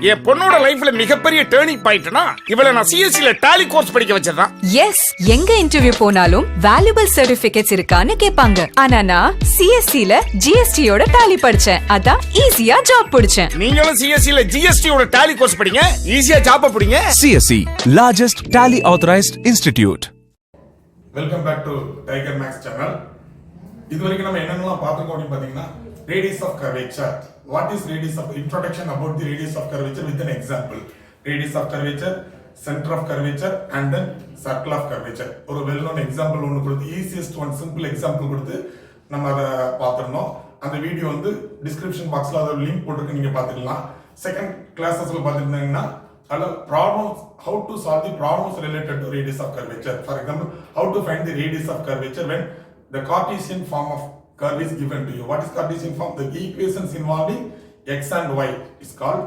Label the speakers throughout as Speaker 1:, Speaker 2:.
Speaker 1: என் பொண்ணோட லைஃப்ல மிகப்பெரிய டேர்னிங் பாயிண்ட்னா இவளை நான் சிஎஸ்சில டாலி கோர்ஸ் படிக்க வச்சதான்.
Speaker 2: எஸ், எங்க இன்டர்வியூ போனாலும் வேல்யூபிள் சர்டிபிகேட்ஸ் இருக்கான்னு கேட்பாங்க. ஆனா நான் சிஎஸ்சில ஜிஎஸ்டியோட டாலி படிச்சேன். அதான் ஈஸியா ஜாப் பிடிச்சேன்.
Speaker 1: நீங்களும் சிஎஸ்சில ஜிஎஸ்டியோட டாலி கோர்ஸ் படிங்க, ஈஸியா ஜாப் பிடிங்க.
Speaker 3: CSE, largest tally authorized institute.
Speaker 4: Welcome back to Tiger Max channel. இது வரைக்கும் நம்ம என்னென்னலாம் பார்த்துருக்கோம் அப்படின்னு பார்த்தீங்கன்னா, radius of curvature. What is radius of introduction about the radius of curvature with an example. Radius of curvature, center of curvature and then circle of curvature. ஒரு well known example ஒன்று கொடுத்து, easiest one simple example கொடுத்து நம்ம அதை பார்த்துருந்தோம். அந்த video வந்து description பாக்ஸில் அதோட லிங்க் போட்டுருக்கு, நீங்கள் பார்த்துக்கலாம். செகண்ட் கிளாஸஸில் பார்த்துருந்தீங்கன்னா அதில் problems, how to solve the problems related to radius of curvature. For example, how to find the radius of curvature when the Cartesian form of curve is given to you. What is Cartesian form? The equations involving x and y is called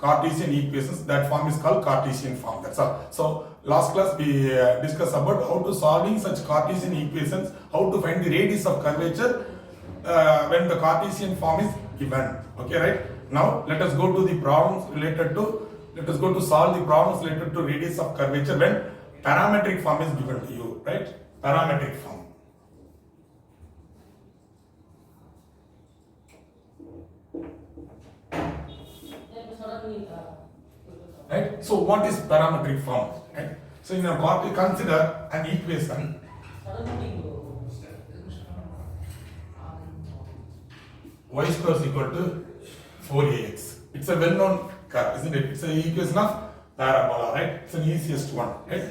Speaker 4: Cartesian equations. That form is called Cartesian form. That's all. So last class we discussed about how to solving such Cartesian equations, how to find the radius of curvature when the Cartesian form is given. Okay, right? Now let us go to the problems related to. Let us go to solve the problems related to radius of curvature when parametric form is given to you. Right? Parametric form. Right? So what is parametric form? Right? So in a consider an equation y square is equal to 4ax. It's a well-known curve, isn't it? It's an equation of parabola, right? It's an easiest one, right?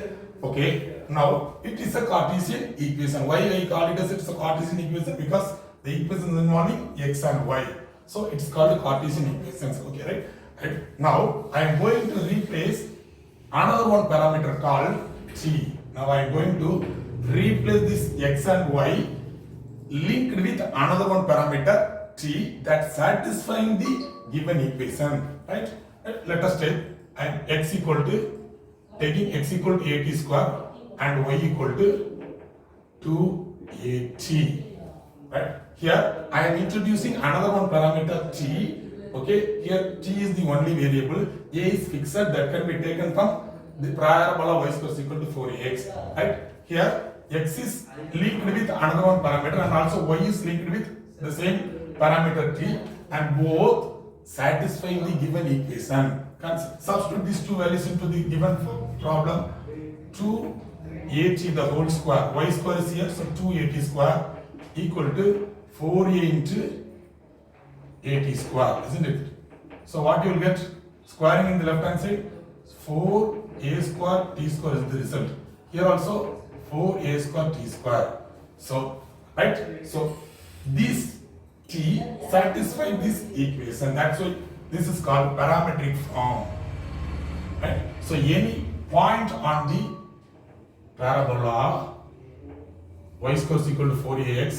Speaker 4: Okay. Now it is a Cartesian equation. Why I call it as it's a Cartesian equation? Because the equation is involving x and y. So it's called a Cartesian equation. Okay, right? Right. Now I am going to replace another one parameter called t. Now I am going to replace this x and y linked with another one parameter t that satisfying the given equation. Right? Let us take x equal to taking x equal to at square and y equal to 2at. Right? Here I am introducing another one parameter t. Okay, here t is the only variable. A is fixed, that can be taken from the parabola y square is equal to 4ax. Right? Here x is linked with another one parameter and also y is linked with the same parameter t, and both satisfying the given equation. Substitute these two values into the given problem. 2at the whole square, y square is here, so 2at square equal to 4a into at square, isn't it? So what you will get? Squaring in the left hand side, 4a square t square is the result. Here also 4a square t square. So right, so this t satisfies this equation. That's why this is called parametric form. Right? So any point on the parabola y square is equal to 4ax.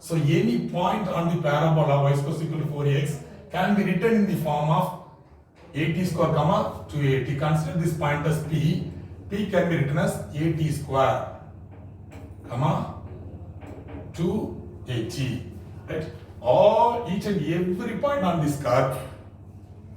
Speaker 4: So any point on the parabola y square is equal to 4ax can be written in the form of at square comma 2at. Consider this point as p. P can be written as at square comma 2at. Right? All each and every point on this curve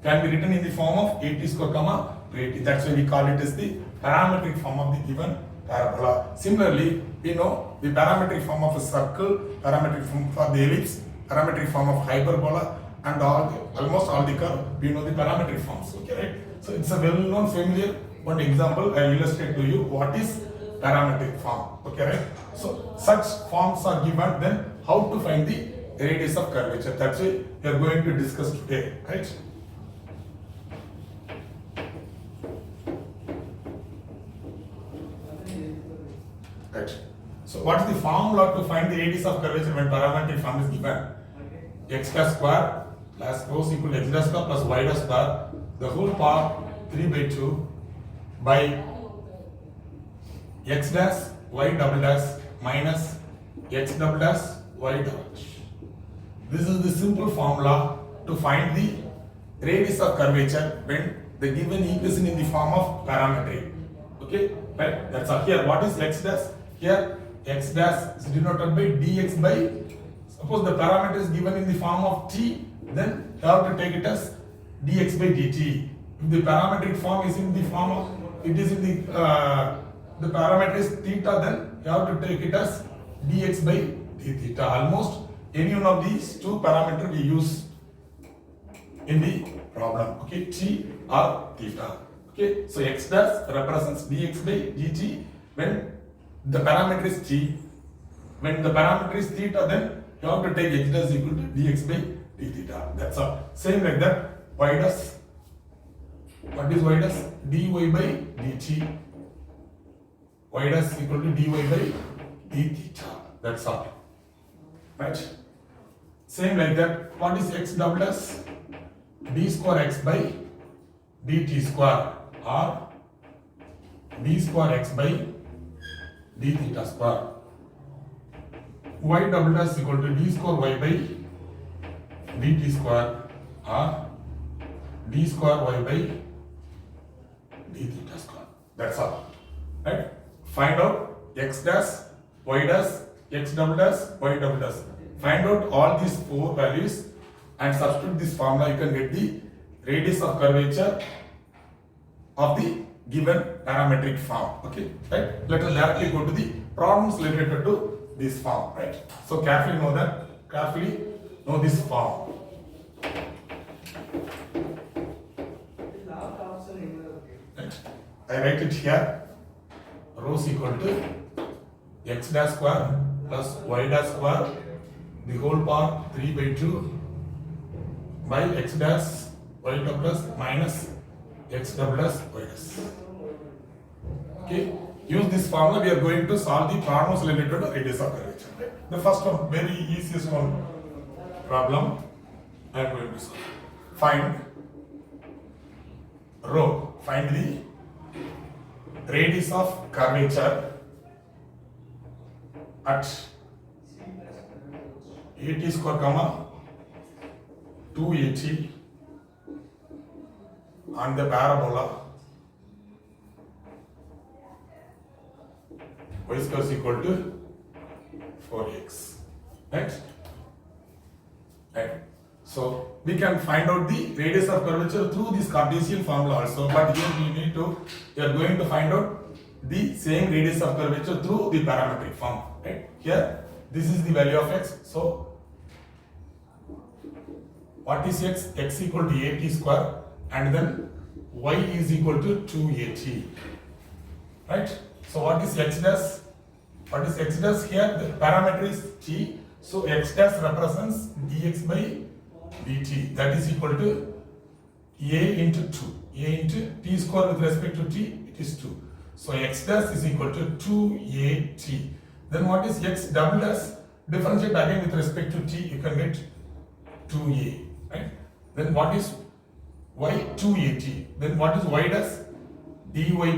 Speaker 4: can be written in the form of at square comma 2at. That's why we call it as the parametric form of the given parabola. Similarly, we know the parametric form of a circle, parametric form for the ellipse, parametric form of hyperbola, and almost all the curve. We know the parametric forms. Okay, right? So it's a well-known, familiar one example. I illustrate to you what is parametric form. Okay, right? So such forms are given. Then how to find the radius of curvature? That's why we are going to discuss today. Right? Right. So what is the formula to find the radius of curvature when parametric form is given? X dash square plus cos equal to x dash square plus y dash square, the whole part 3 by 2 by x dash y double dash minus x double dash y double dash. This is the simple formula to find the radius of curvature when the given equation in the form of parametric. Okay, right? That's all. Here what is x dash? Here x dash is denoted by dx by, suppose the parameter is given in the form of t, then you have to take it as dx by dt. If the parametric form is in the form of, it is in the parameter is theta, then you have to take it as dx by d theta. Almost any one of these two parameters we use in the problem. Okay, t or theta. Okay, so x dash represents dx by dt when the parameter is t. When the parameter is theta, then you have to take h dash equal to dx by d theta. That's all. Same like that. Y dash. What is y dash? dy by dt. Y dash equal to dy by d theta. That's all. Right? Same like that. What is x double dash? D square x by dt square or d square x by d theta square. Y double dash equal to d square y by dt square or d square y by d theta square. That's all. Right? Find out x dash, y dash, x double dash, y double dash. Find out all these four values and substitute this formula. You can get the radius of curvature of the given parametric form. Okay, right? Let us directly go to the problems related to this form. Right? So carefully know that. Carefully know this form. Right? I write it here. Rho is equal to x dash square plus y dash square the whole power 3 by 2 by x dash y double dash minus x double dash y dash. Okay, use this formula. We are going to solve the problems related to radius of curvature. Right? The first one, very easiest one problem I am going to solve. Find rho. Find the radius of curvature at 80 square comma 280 on the parabola y square is equal to 4x. Right? Right. So we can find out the radius of curvature through this Cartesian formula also, but here we are going to find out the same radius of curvature through the parametric form. Right? Here this is the value of x. So what is x? X equal to 80 square and then y is equal to 280. Right? So what is x dash? What is x dash here? The parameter is t. So x dash represents dx by dt. That is equal to a into 2. A into t square with respect to t, it is 2. So x dash is equal to 2at. Then what is x double dash? Differentiate again with respect to t, you can get 2a. Right? Then what is y? 2at. Then what is y dash? dy by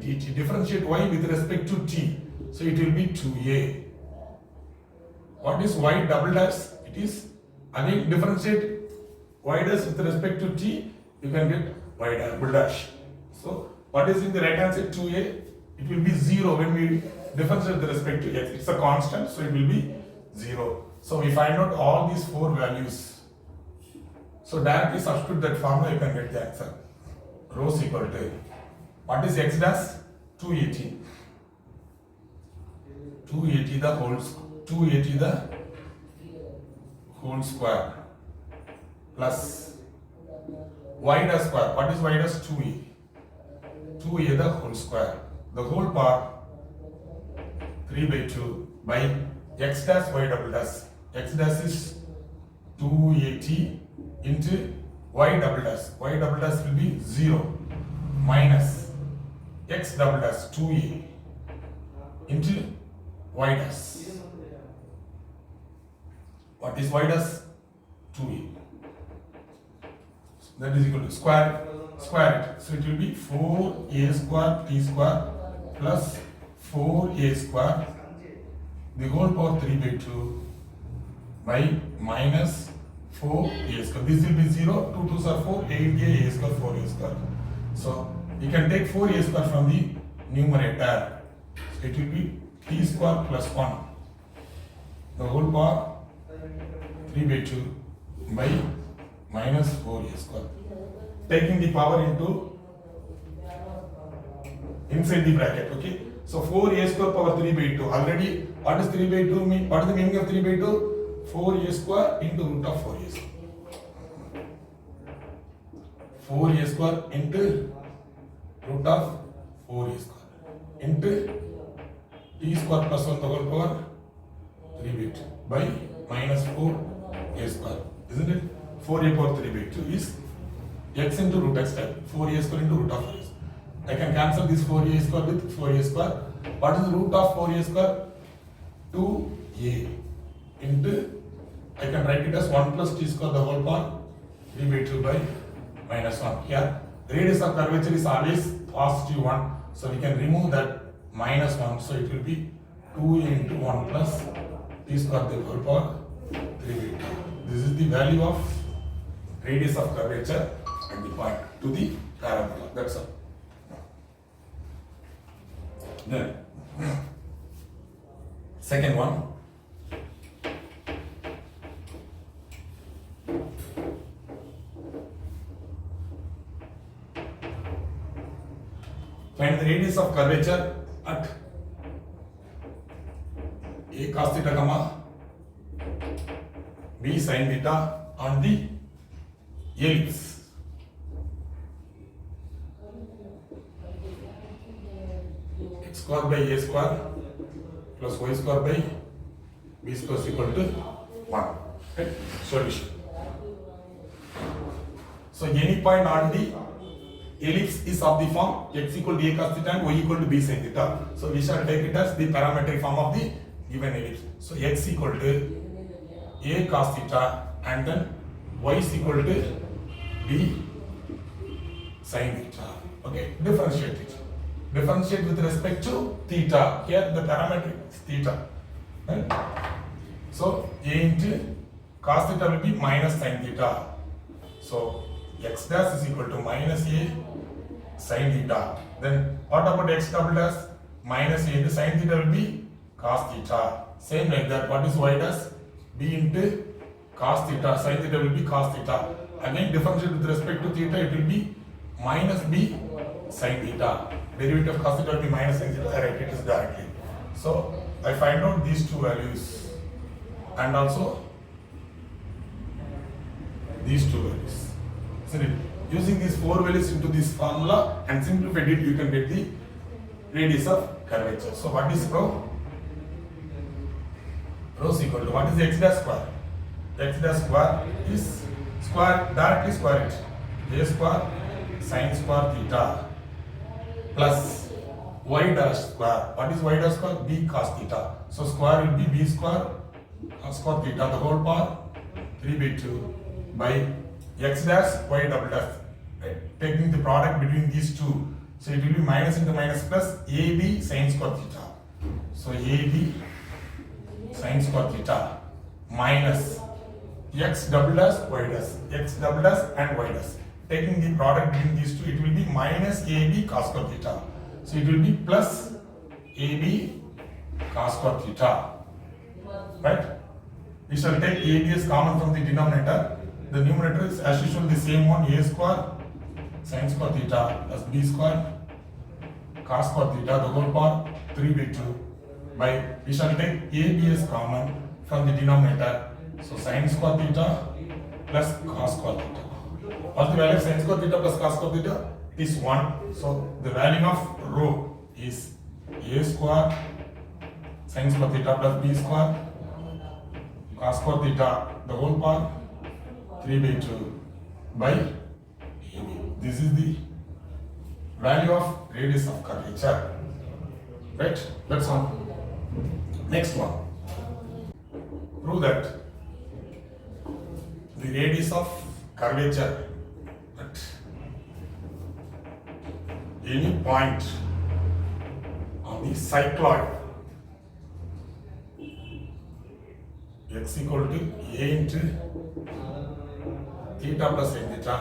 Speaker 4: dt. Differentiate y with respect to t, so it will be 2a. What is y double dash? It is again differentiate y dash with respect to t, you can get y double dash. So what is in the right hand side? 2a. It will be 0 when we differentiate with respect to x. It's a constant, so it will be 0. So we find out all these four values. So directly substitute that formula, you can get the answer. Rho is equal to, what is x dash? 280. 280 the whole square plus y dash square. What is y dash? 2a. 2a the whole square. The whole power 3 by 2 by x dash y double dash. X dash is 280 into y double dash. Y double dash will be 0 minus x double dash 2a into y dash. What is y dash? 2a. That is equal to square it. So it will be 4a square t square plus 4a square the whole power 3 by 2 by minus 4a square. This will be 0. 2 2s are 4. 8a square 4a square. So you can take 4a square from the numerator. So it will be t square plus 1. The whole power 3 by 2 by minus 4a square. Taking the power into inside the bracket, okay? So 4a square power 3 by 2. Already, what is 3 by 2 mean? What is the meaning of 3 by 2? 4a square into root of 4a square. 4a square into root of 4a square into t square plus 1 the whole power 3 by 2 by minus 4a square. Isn't it? 4a power 3 by 2 is x into root x type. 4a square into root of 4a square. I can cancel this 4a square with 4a square. What is the root of 4a square? 2a into, I can write it as 1 plus t square the whole power 3 by 2 by minus 1. Here, radius of curvature is always positive 1. So we can remove that minus 1. So it will be 2a into 1 plus t square the whole power 3 by 2. This is the value of radius of curvature at the point to the parabola. That's all. Then, second one. Find the radius of curvature at a cos theta comma b sin theta on the ellipse. X square by a square plus y square by b square is equal to 1. Right? Solution. So any point on the ellipse is of the form x equal to a cos theta and y equal to b sin theta. So we shall take it as the parametric form of the given ellipse. So x equal to a cos theta and then y is equal to b sin theta. Okay, differentiate it. Differentiate with respect to theta. Here the parametric is theta. Right? So a into cos theta will be minus sin theta. So x dash is equal to minus a sin theta. Then what about x double dash? Minus a into sin theta will be cos theta. Same like that. What is y dash? B into cos theta. Sin theta will be cos theta. Again differentiate with respect to theta, it will be minus b sin theta. Derivative of cos theta will be minus sin theta. I write it is directly. So I find out these two values and also these two values. So using these four values into this formula and simplified it, you can get the radius of curvature. So what is rho? Rho is equal to, what is x dash square? X dash square is square, directly square it. A square sin square theta plus y dash square. What is y dash square? B cos theta. So square will be b square cos square theta the whole power 3 by 2 by x dash y double dash. Right? Taking the product between these two. So it will be minus into minus plus ab sin square theta. So ab sin square theta minus x double dash y dash. X double dash and y dash. Taking the product between these two, it will be minus ab cos square theta. So it will be plus ab cos square theta. Right? We shall take ab as common from the denominator. The numerator is as usual the same one, a square sin square theta plus b square cos square theta the whole power 3 by 2 by, we shall take ab as common from the denominator. So sin square theta plus cos square theta. What's the value of sin square theta plus cos square theta? It is 1. So the value of rho is a square sin square theta plus b square cos square theta the whole power 3 by 2 by AB. This is the value of radius of curvature. Right? That's all. Next one. Prove that the radius of curvature at any point on the cycloid x equal to a into theta plus sin theta,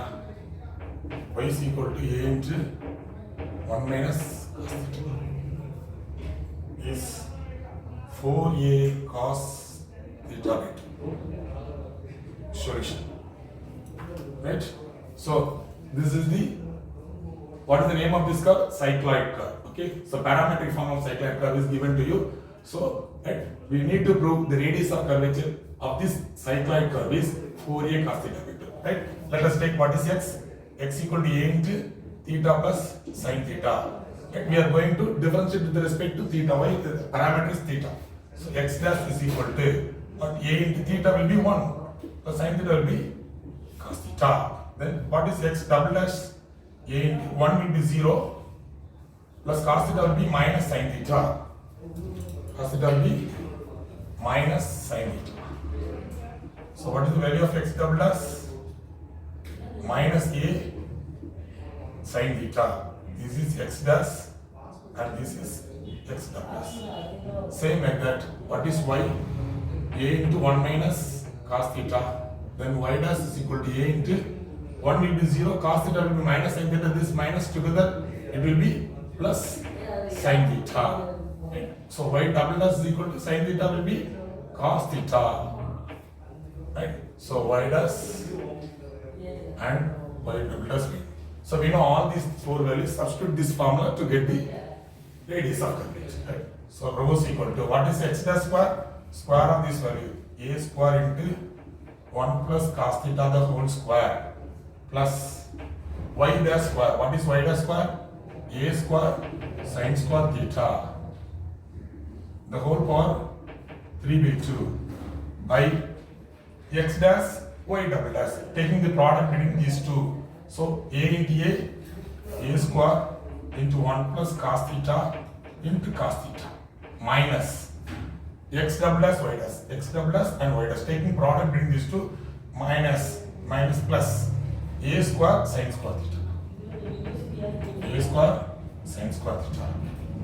Speaker 4: y is equal to a into 1 minus cos theta is 4a cos theta by 2. Solution. right? So this is the, what is the name of this curve? Cycloid curve. Okay, so parametric form of cycloid curve is given to you. So right, we need to prove the radius of curvature of this cycloid curve is 4a cos theta by 2. Right? Let us take what is x? X equal to a into theta plus sin theta. Right? We are going to differentiate with respect to theta. Why? The parameter is theta. So x dash is equal to, but a into theta will be 1. So sin theta will be cos theta. Then what is x double dash? A into 1 will be 0 plus cos theta will be minus sin theta. Cos theta will be minus sin theta. So what is the value of x double dash? Minus a sin theta. This is x dash and this is x double dash. Same like that. What is y? A into 1 minus cos theta. Then y dash is equal to a into 1 will be 0, cos theta will be minus sin theta. This minus together it will be plus sin theta. Right? So y double dash is equal to sin theta will be cos theta. Right? So y dash and y double dash. So we know all these 4 values. Substitute this formula to get the radius of curvature. Right? So rho is equal to, what is x dash square? Square of this value, a square into 1 plus cos theta the whole square plus y dash square. What is y dash square? A square sin square theta the whole power 3 by 2 by x dash y double dash, taking the product between these two. So a into a square into 1 plus cos theta into cos theta minus x double dash y dash, x double dash and y dash, taking product between these two, minus plus a square sin square theta. A square sin square theta.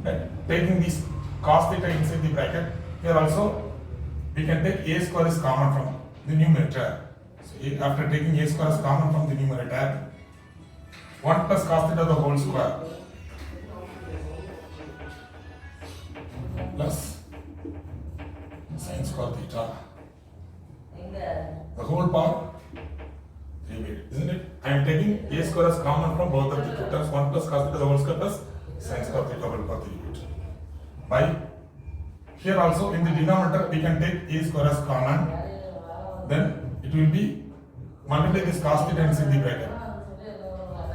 Speaker 4: Right? Taking this cos theta inside the bracket, here also we can take a square is common from the numerator. So after taking a square is common from the numerator, 1 plus cos theta the whole square plus sin square theta the whole power 3 by 2, isn't it? I am taking a square as common from both of the two terms, 1 plus cos theta the whole square plus sin square theta whole power 3 by 2. By here also in the denominator we can take a square as common, then it will be multiply this cos theta inside the bracket,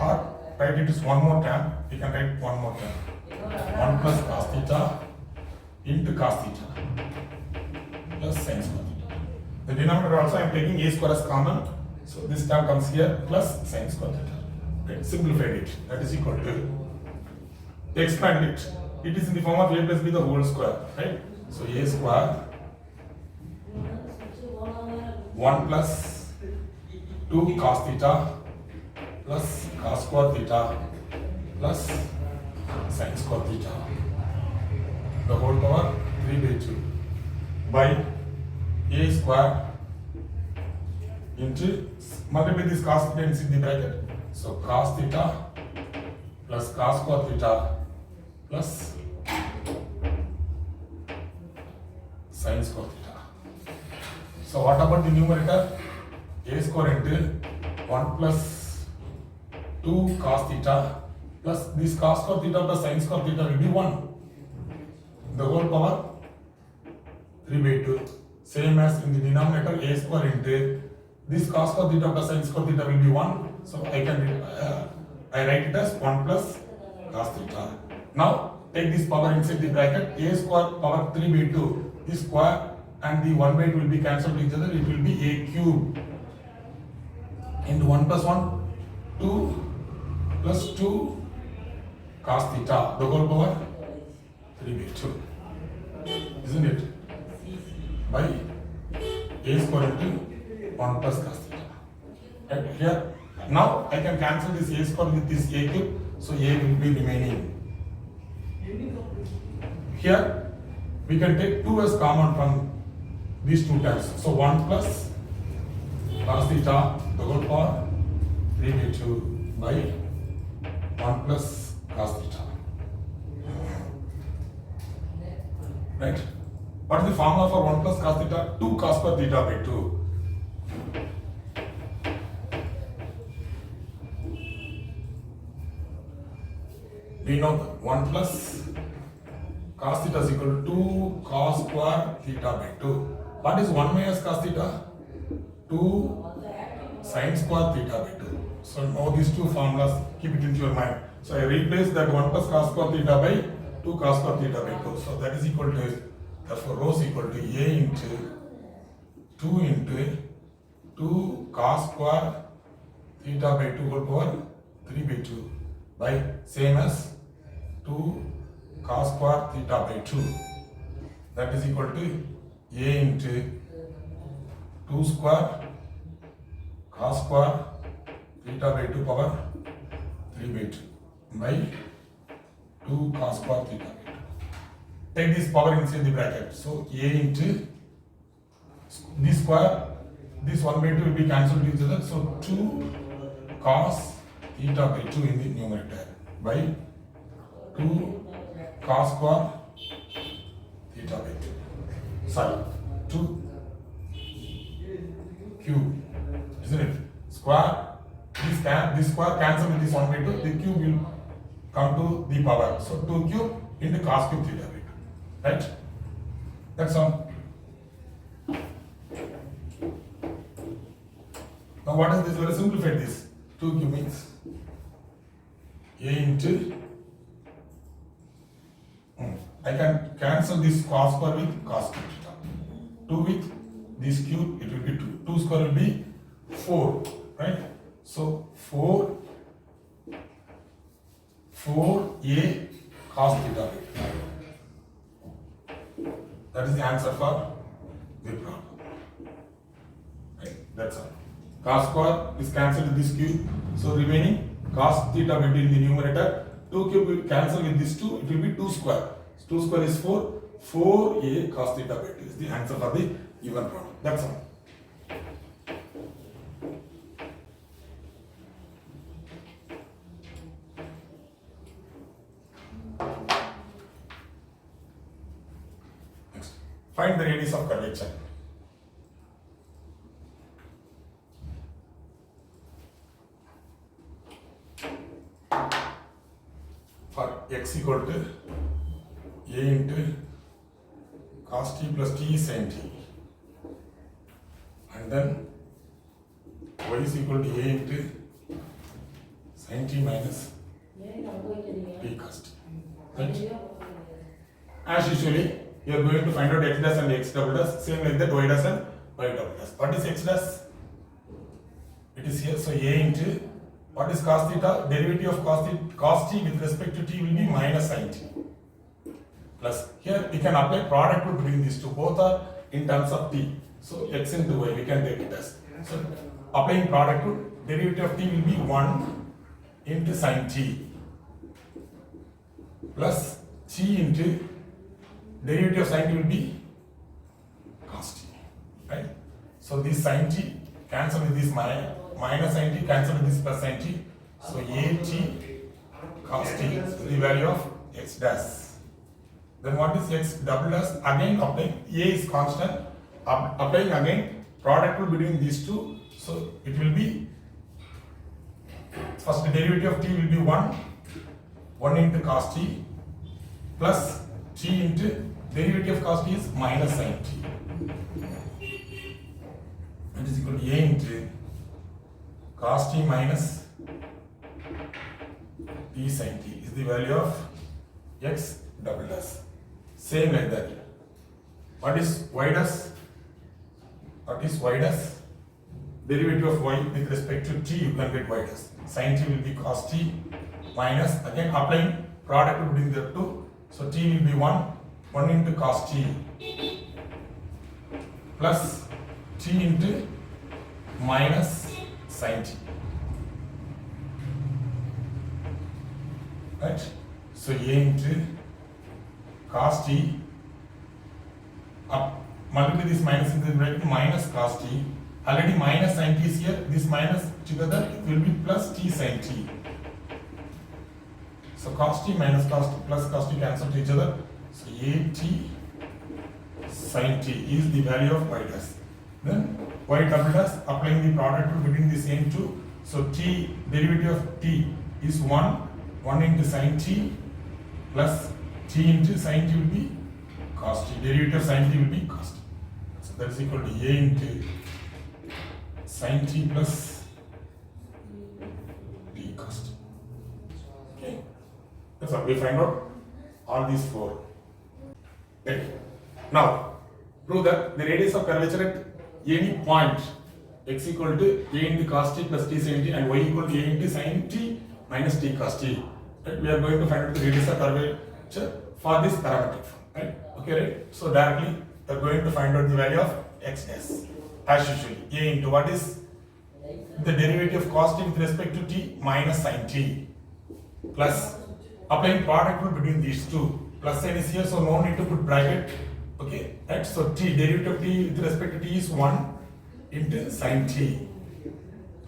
Speaker 4: or write it as one more time. We can write one more time, 1 plus cos theta into cos theta plus sin square theta. The denominator also I am taking a square as common, so this term comes here plus sin square theta. Okay, simplified it, that is equal to, expand it, it is in the form of a plus b the whole square, right? So a square 1 plus 2 cos theta plus cos square theta plus sin square theta the whole power 3 by 2 by a square into, multiply this cos theta inside the bracket, so cos theta plus cos square theta plus sin square theta. So what about the numerator? A square into 1 plus 2 cos theta plus this cos square theta plus sin square theta will be 1. The whole power 3 by 2. Same as in the denominator, a square into this cos square theta plus sin square theta will be 1. So I write it as 1 plus cos theta. Now take this power inside the bracket, a square power 3 by 2. This square and the 1 by 2 will be cancelled each other. It will be a cube into 1 plus 1, 2 plus 2 cos theta, the whole power 3 by 2, isn't it? By a square into 1 plus cos theta. And here, now I can cancel this a square with this a cube, so a will be remaining. Here, we can take 2 as common from these two terms. So 1 plus cos theta, the whole power 3 by 2 by 1 plus cos theta. Right? What is the formula for 1 plus cos theta? 2 cos square theta by 2. We know that 1 plus cos theta is equal to 2 cos square theta by 2. What is 1 minus cos theta? 2 sin square theta by 2. So know these two formulas, keep it into your mind. So I replace that 1 plus cos square theta by 2 cos square theta by 2. So that is equal to, therefore rho is equal to A into 2 into 2 cos square theta by 2 whole power 3 by 2 by same as 2 cos square theta by 2. That is equal to A into 2 square cos square theta by 2 power 3 by 2 by 2 cos square theta by 2. Take this power inside the bracket. So A into this square, this 1 by 2 will be cancelled each other. So 2 cos theta by 2 in the numerator by 2 cos square theta by 2. Sorry, 2 cube, isn't it? Square, this square cancel with this 1 by 2, the cube will come to the power. So 2 cube into cos cube theta by 2, right? That's all. Now what is this? Let us simplify this. 2 cube means A into, I can cancel this cos square with cos cube theta. 2 with this cube, it will be 2. 2 square will be 4, right? So 4A cos theta. That is the answer for the problem. Right? That's all. Cos square is cancelled with this cube. So remaining cos theta by 2 in the numerator. 2 cube will cancel with this 2. It will be 2 square. 2 square is 4. 4A cos theta by 2 is the answer for the given problem. That's all. Next. Find the radius of curvature. For x equal to A into cos t plus t sin t, and then y is equal to A into sin t minus t cos t. Right? As usually, you are going to find out x dash and x double dash, same like that y dash and y double dash. What is x dash? It is here, so A into, what is cos theta? Derivative of cos t with respect to t will be minus sin t. Plus, here we can apply product rule between these two. Both are in terms of t. So x into y, we can take it as. So applying product rule, derivative of t will be 1 into sin t plus t into derivative of sin t will be cos t. Right? So this sin t cancel with this minus sin t, cancel with this plus sin t. So a t cos t is the value of x dash. Then what is x double dash? Again applying, a is constant, applying again product rule between these two. So it will be, first the derivative of t will be 1 into cos t plus t into derivative of cos t is minus sin t. That is equal to a into cos t minus t sin t is the value of x double dash. Same like that. What is y dash? What is y dash? Derivative of y with respect to t, you can get y dash. Sin t will be cos t minus, again applying product between the two. So t will be 1 into cos t plus t into minus sin t. Right? So a into cos t, up multiply this minus into the bracket, minus cos t. Already minus sin t is here. This minus together will be plus t sin t. So cos t minus cos t plus cos t cancel to each other. So a t sin t is the value of y dash. Then y double dash, applying the product rule between the same two. So t, derivative of t is 1 1 into sin t plus t into sin t will be cos t. Derivative of sin t will be cos t. So that is equal to a into sin t plus t cos t. Okay, that's how we find out all these four. Right. Now, prove that the radius of curvature at any point x equal to a into cos t plus t sin t and y equal to a into sin t minus t cos t. Right? We are going to find out the radius of curvature for this parametric form. Right? Okay, right? So directly we are going to find out the value of x s as usual. A into what is the derivative of cos t with respect to t minus sin t plus applying product rule between these two. Plus sign is here, so no need to put bracket. Okay, right? So t derivative of t with respect to t is 1 into sin t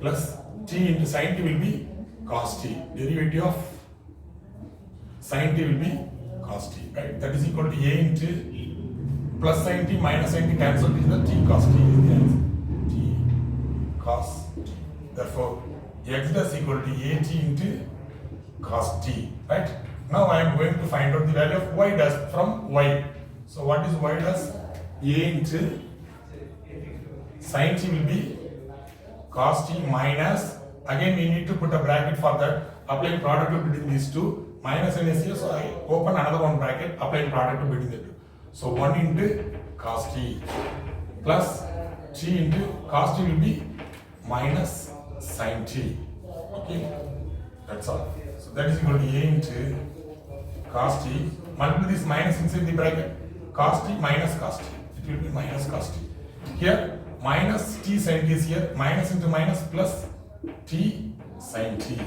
Speaker 4: plus t into sin t will be cos t. Derivative of sin t will be cos t. Right? That is equal to a into plus sin t minus sin t cancelled is the t cos t is the answer. T cos t. Therefore, x dash equal to at into cos t. Right? Now I am going to find out the value of y dash from y. So what is y dash? A into sin t will be cos t minus, again we need to put a bracket for that, applying product rule between these two, minus n is here, so I open another one bracket, applying product rule between the two. So 1 into cos t plus t into cos t will be minus sin t. Okay, that's all. So that is equal to a into cos t, multiply this minus inside the bracket, cos t minus cos t, it will be minus cos t. Here minus t sin t is here, minus into minus plus t sin t.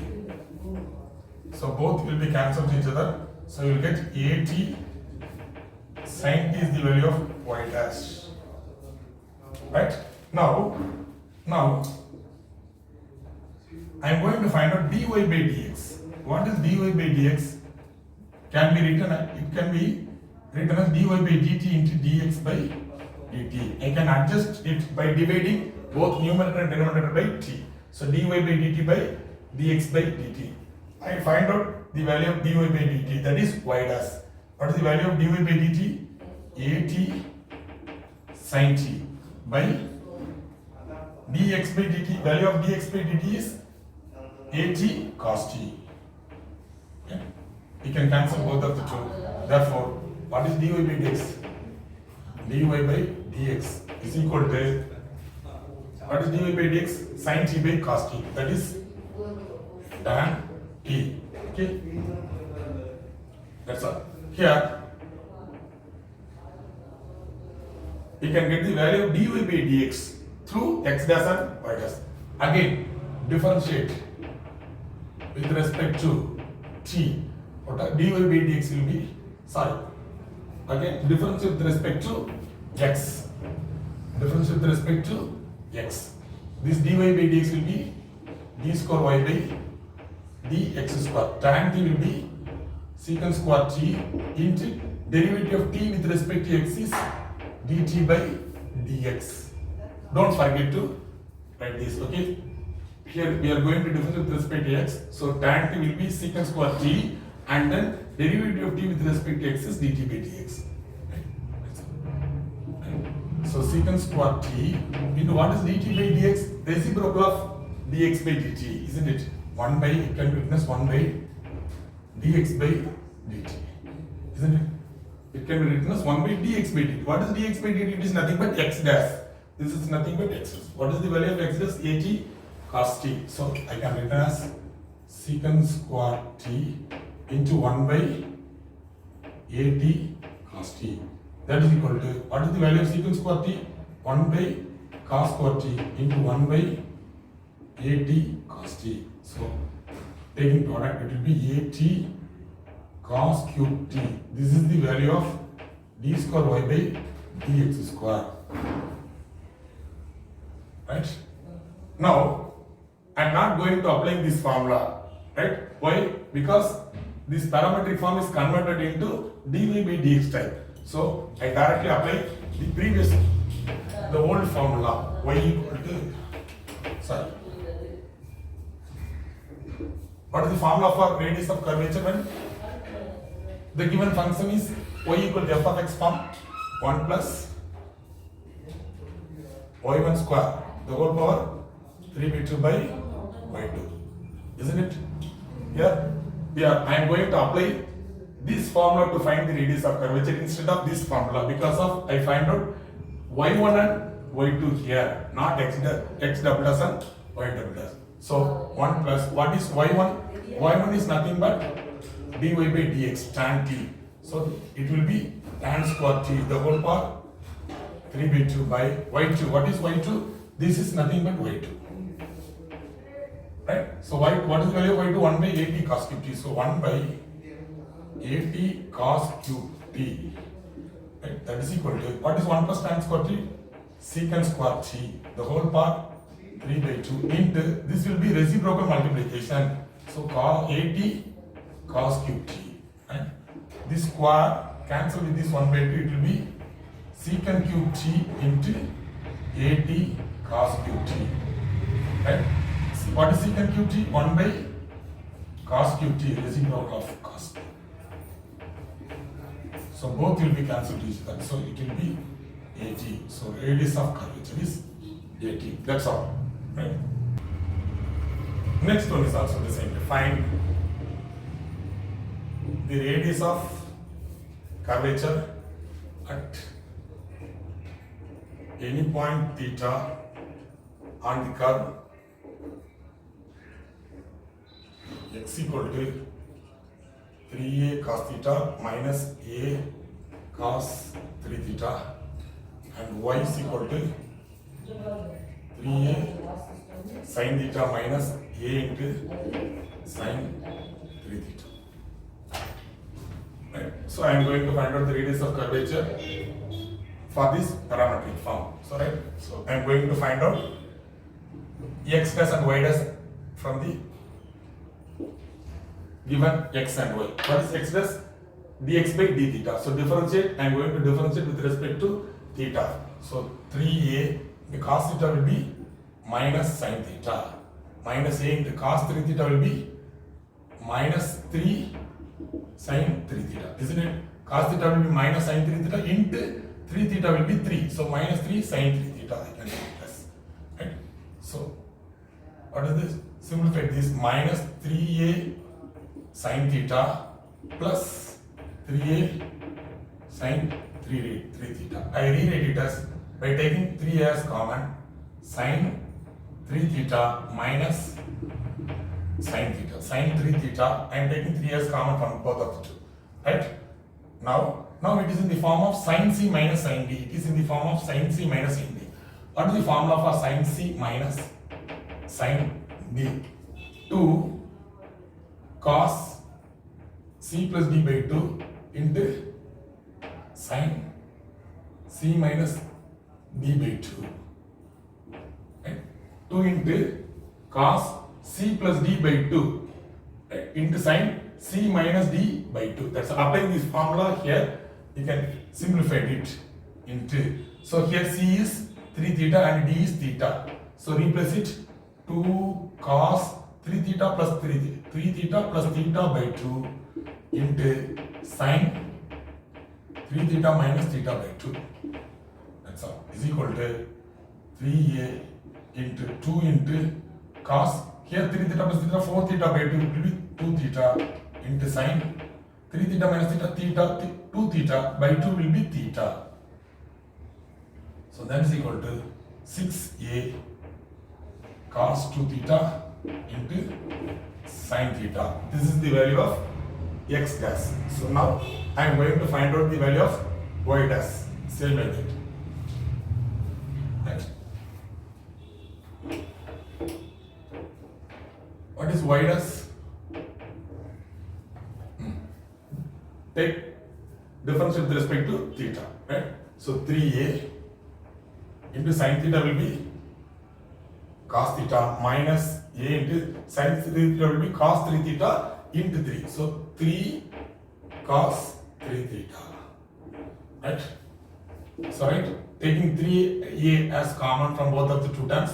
Speaker 4: So both will be cancelled each other, so you will get at sin t is the value of y dash. Right? Now I am going to find out dy by dx. What is dy by dx? Can be written, it can be written as dy by dt into dx by dt. I can adjust it by dividing both numerator and denominator by t. So dy by dt by dx by dt. I find out the value of dy by dt, that is y dash. What is the value of dy by dt? At sin t by dx by dt. Value of dx by dt is at cos t. Okay. You can cancel both of the two. Therefore, what is dy by dx? Dy by dx is equal to, what is dy by dx? Sin t by cos t. That is tan t. Okay. That's all. Here, you can get the value of dy by dx through x dash and y dash. Again, differentiate with respect to t. What dy by dx will be, again differentiate with respect to x. Differentiate with respect to x. This dy by dx will be d square y by dx square. Tan t will be secant square t into derivative of t with respect to x is dt by dx. Don't forget to write this, okay? Here we are going to differentiate with respect to x. So tan t will be secant square t and then derivative of t with respect to x is dt by dx. So secant square t into what is dt by dx? Reciprocal of dx by dt, isn't it? 1 by, it can be written as 1 by dx by dt, isn't it? It can be written as 1 by dx by dt. What is dx by dt? It is nothing but x dash. This is nothing but x dash. What is the value of x dash? At cos t. So I can written as secant square t into 1 by at cos t. That is equal to, what is the value of secant square t? 1 by cos square t into 1 by at cos t. So taking product, it will be at cos cube t. This is the value of d square y by dx square. Right? Now, I am not going to apply this formula. Right? Why? Because this parametric form is converted into dy by dx type. So I directly apply the old formula y equal to, What is the formula for radius of curvature when the given function is y equal to f of x form 1 plus y1 square the whole power 3 by 2 by y2, isn't it? Here I am going to apply this formula to find the radius of curvature instead of this formula, because of I find out y1 and y2 here, not x double dash and y double dash. So 1 plus, what is y1? y1 is nothing but dy by dx tan t. So it will be tan square t the whole power 3 by 2 by y2. What is y2? This is nothing but y2. Right? So what is the value of y2? 1 by 80 cos cube t. So 1 by 80 cos cube t. Right? That is equal to, what is 1 plus tan square t? Secant square t. The whole part 3 by 2 into, this will be reciprocal multiplication. So cos 80 cos cube t. Right? This square cancel with this 1 by 2, it will be secant cube t into 80 cos cube t. Right? What is secant cube t? 1 by cos cube t, reciprocal of cos. So both will be cancelled each other. So it will be 80. So radius of curvature is 80. That's all. Right? Next one is also the same. Find the radius of curvature at any point theta on the curve x equal to 3a cos theta minus a cos 3 theta and y is equal to 3a sin theta minus a into sin 3 theta. Right. So I am going to find out the radius of curvature for this parametric form. So right. So I am going to find out x dash and y dash from the given x and y. What is x dash? Dx by d theta. So differentiate. I am going to differentiate with respect to theta. So 3a, the cos theta will be minus sin theta. Minus a into cos 3 theta will be minus 3 sin 3 theta. Isn't it? Cos theta will be minus sin 3 theta into 3 theta will be 3. So minus 3 sin 3 theta I can do this. Right? So what is this? Simplify this. Minus 3a sin theta plus 3a sin 3 theta. I rewrite it as, by taking 3a as common, sin 3 theta minus sin theta. Sin 3 theta, I am taking 3 as common from both of the two. Right? Now it is in the form of sin c minus sin d. It is in the form of sin c minus sin d. What is the formula for sin c minus sin d? 2 cos c plus d by 2 into sin c minus d by 2. Right? 2 into cos c plus d by 2 into sin c minus d by 2. That's applying this formula here. You can simplify it into. So here c is 3 theta and d is theta. So replace it. 2 cos 3 theta plus 3 theta plus theta by 2 into sin 3 theta minus theta by 2. That's all. Is equal to 3a into 2 into cos. Here 3 theta plus theta, 4 theta by 2 will be 2 theta into sin 3 theta minus theta, 2 theta by 2 will be theta. So that is equal to 6a cos 2 theta into sin theta. This is the value of x dash. So now I am going to find out the value of y dash. Same like that. Right. What is y dash? Take difference with respect to theta, right? So 3a into sin theta will be cos theta minus a into sin 3 theta will be cos 3 theta into 3. So 3 cos 3 theta, right? So right, taking 3a as common from both of the two terms.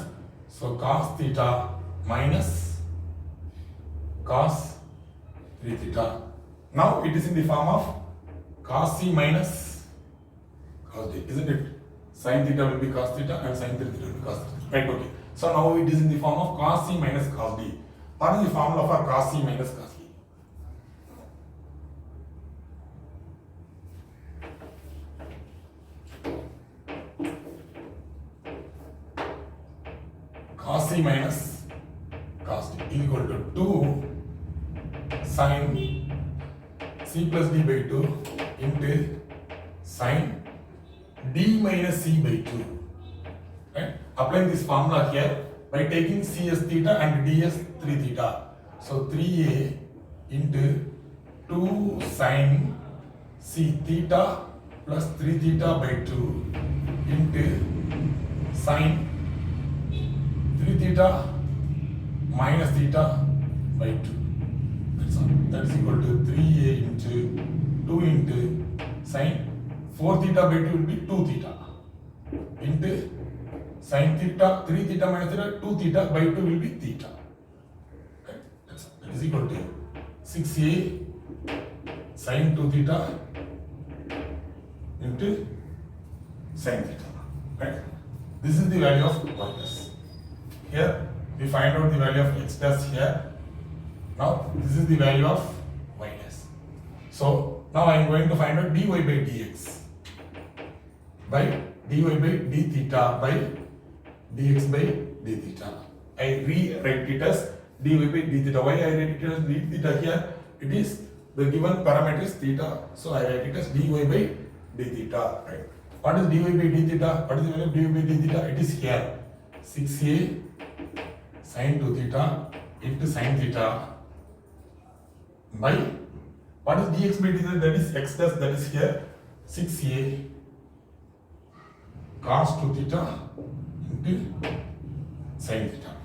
Speaker 4: So cos theta minus cos 3 theta. Now it is in the form of cos C minus cos D, isn't it? Sin theta will be cos theta and sin 3 theta will be cos 3 theta. Right, okay. So now it is in the form of cos C minus cos D. What is the formula for cos C minus cos D? Cos C minus cos D is equal to 2 sin C plus D by 2 into sin D minus C by 2. Right? Applying this formula here by taking C as theta and D as 3 theta. So 3a into 2 sin C theta plus 3 theta by 2 into sin 3 theta minus theta by 2. That's all. That is equal to 3a into 2 into sin 4 theta by 2 will be 2 theta into sin theta 3 theta minus theta 2 theta by 2 will be theta. Okay. That's all. That is equal to 6a sin 2 theta into sin theta. Right? This is the value of y dash. Here we find out the value of x dash here. Now this is the value of y dash. So now I am going to find out dy by dx by dy by d theta by dx by d theta. I rewrite it as dy by d theta. Why I write it as d theta here? It is the given parameter is theta. So I write it as dy by d theta. Right? What is dy by d theta? What is the value of dy by d theta? It is here 6a sin 2 theta into sin theta by what is dx by dz, that is x dash, that is here 6a cos 2 theta into sin theta.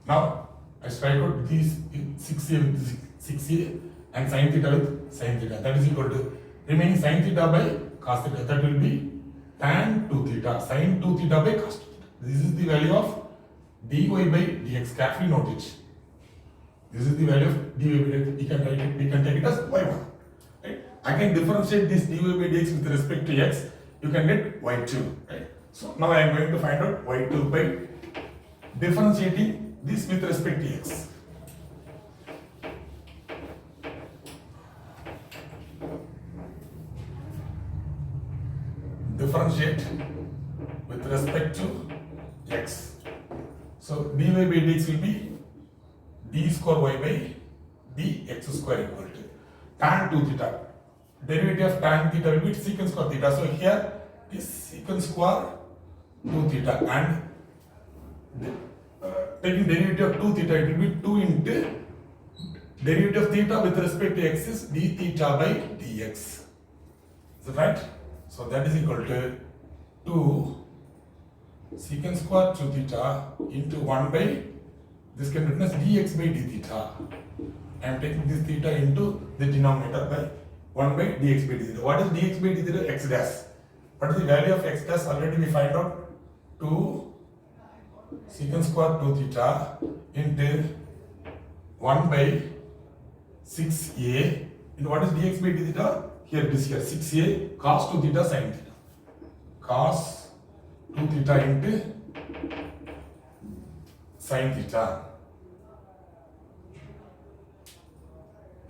Speaker 4: Now I strike out these 6a with 6a and sin theta with sin theta, that is equal to remaining sin theta by cos theta, that will be tan 2 theta sin 2 theta by cos 2 theta. This is the value of dy by dx. Carefully note it. This is the value of dy by dx. We can write it. We can take it as y1. Right? I can differentiate this dy by dx with respect to x. You can get y2. Right? So now I am going to find out y2 by differentiating this with respect to x. Differentiate with respect to x. So dy by dx will be d square y by dx square equal to tan 2 theta. Derivative of tan theta will be secant square theta. So here is secant square 2 theta and taking derivative of 2 theta, it will be 2 into derivative of theta with respect to x is d theta by dx. Is that right? So that is equal to 2 secant square 2 theta into 1 by, this can be written as dx by d theta. I am taking this theta into the denominator by 1 by dx by d theta. What is dx by d theta? X dash. What is the value of x dash? Already we find out 2 secant square 2 theta into 1 by 6a into what is dx by d theta? Here it is here 6a cos 2 theta sin theta. Cos 2 theta into sin theta.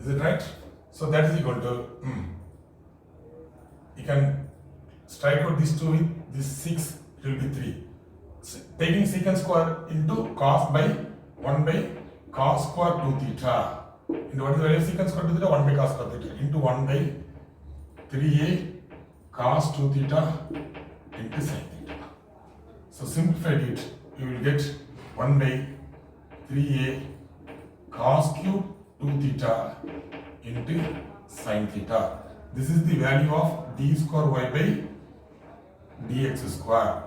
Speaker 4: Is it right? So that is equal to you can strike out these 2 with this 6, it will be 3. So, taking secant square into cos by 1 by cos square 2 theta into what is the value of secant square 2 theta? 1 by cos square theta into 1 by 3a cos 2 theta into sin theta. So simplified it, you will get 1 by 3a cos cube 2 theta into sin theta. This is the value of d square y by dx square.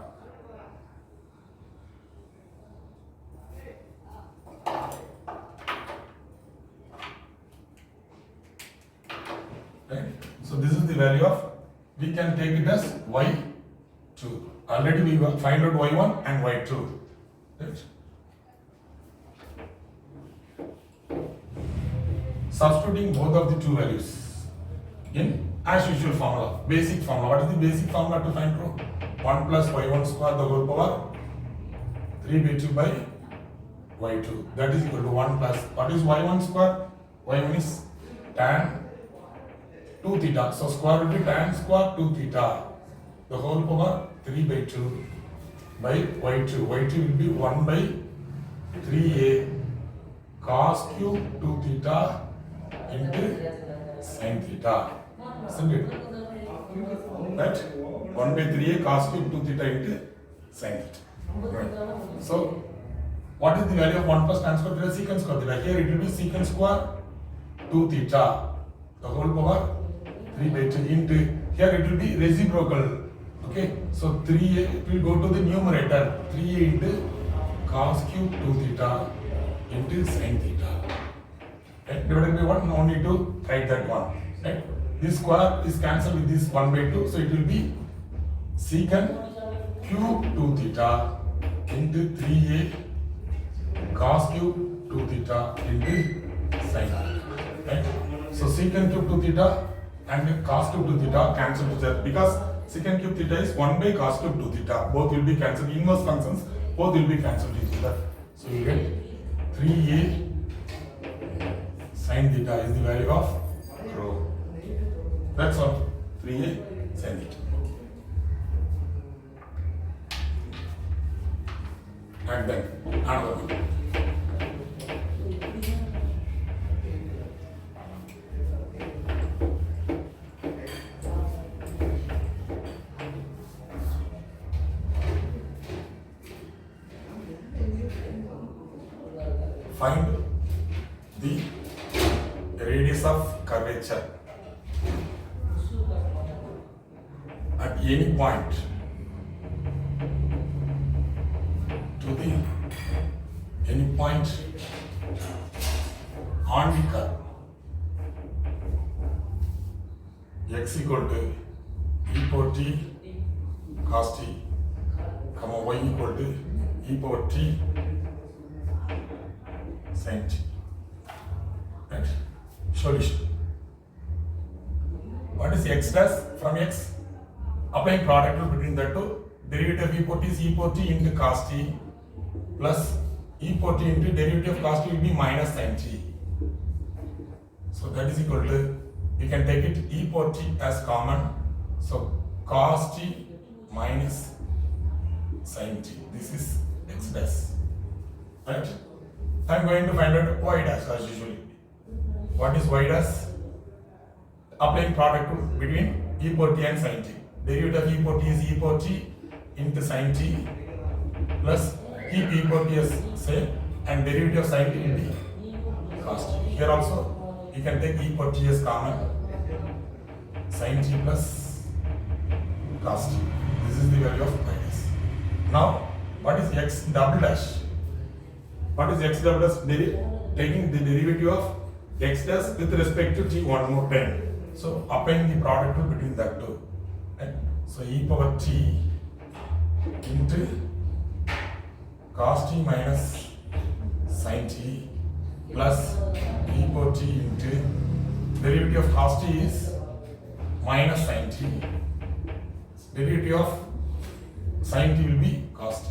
Speaker 4: Right? So this is the value of, we can take it as y2. Already we find out y1 and y2. Right? substituting both of the two values in as usual formula, basic formula. What is the basic formula to find rho? 1 plus y1 square the whole power 3 by 2 by y2. That is equal to 1 plus, what is y1 square? Y1 is tan 2 theta. So square will be tan square 2 theta. The whole power 3 by 2 by y2. Y2 will be 1 by 3a cos cube 2 theta into sin theta. Isn't it? Right? 1 by 3a cos cube 2 theta into sin theta. Right. So, what is the value of 1 plus tan square theta? Secant square theta. Here it will be secant square 2 theta. The whole power 3 by 2 into, here it will be reciprocal. Okay, so 3a, it will go to the numerator. 3a into cos cube 2 theta into sin theta. Right? Divided by 1, no need to write that one. Right? This square is cancelled with this 1 by 2, so it will be secant cube 2 theta into 3a cos cube 2 theta into sin theta. Right? So secant cube 2 theta and cos cube 2 theta cancel each other because secant cube theta is 1 by cos cube 2 theta. Both will be cancelled. Inverse functions, both will be cancelled each other. So you get 3a sin theta is the value of rho. That's all. 3a sin theta. And then another one. Find the radius of curvature at any point to the any point on the curve x equal to e power t cos t, comma y equal to e power t sin t. Right? Solution. What is x dash from x? Applying product rule between the two. Derivative of e power t is e power t into cos t plus e power t into derivative of cos t will be minus sin t. So that is equal to, we can take it e power t as common. So cos t minus sin t. This is x dash. Right? I am going to find out y dash as usually. What is y dash? Applying product rule between e power t and sin t. Derivative of e power t is e power t into sin t plus keep e power t as same and derivative of sin t will be cos t. Here also you can take e power t as common, sin t plus cos t. This is the value of y dash. Now what is x double dash? What is x double dash? Taking the derivative of x dash with respect to t one more time. So applying the product rule between that two. Right? So e power t into cos t minus sin t plus e power t into derivative of cos t is minus sin t. Derivative of sin t will be cos t.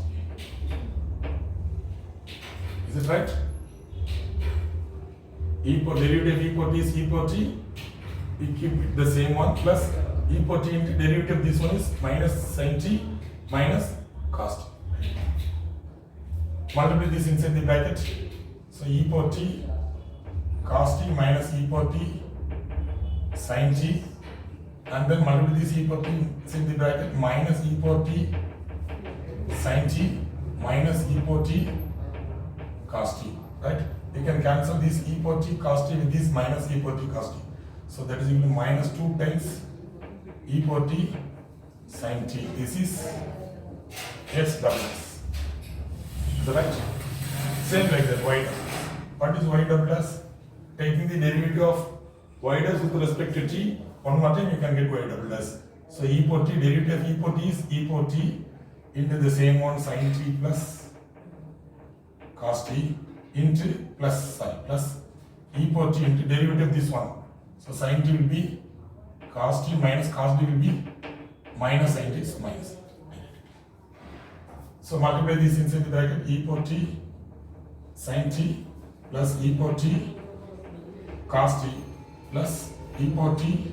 Speaker 4: Is it right? Derivative of e power t is e power t. We keep it the same one plus e power t into derivative of this one is minus sin t minus cos t. Multiply this inside the bracket. So e power t cos t minus e power t sin t, and then multiply this e power t inside the bracket minus e power t sin t minus e power t cos t. Right? You can cancel this e power t cos t with this minus e power t cos t. So that is equal to minus 2 times e power t sin t. This is x double s. Is that right? Same like that, y dash. What is y double dash? Taking the derivative of y dash with respect to t, one more time you can get y double dash. So e power t, derivative of e power t is e power t into the same one sin t plus cos t into plus e power t into derivative of this one. So sin t will be cos t minus cos t will be minus sin t, so minus. So multiply this inside the bracket, e power t sin t plus e power t cos t plus e power t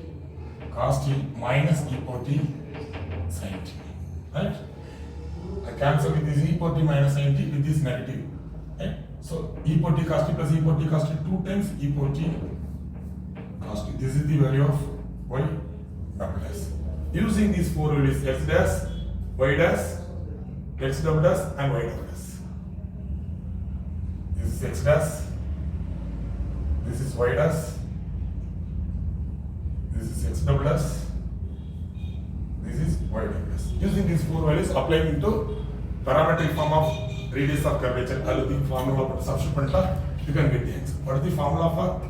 Speaker 4: cos t minus e power t sin t. Right? I cancel with this e power t minus sin t with this negative. Right? So e power t cos t plus e power t cos t 2 times e power t cos t. This is the value of y double s. Using these four values x dash, y dash, x double dash and y double dash. This is x dash, this is y dash, this is x double dash, this is y double dash. Using these four values, applying into parametric form of radius of curvature, the formula for substitute, you can get the answer. What is the formula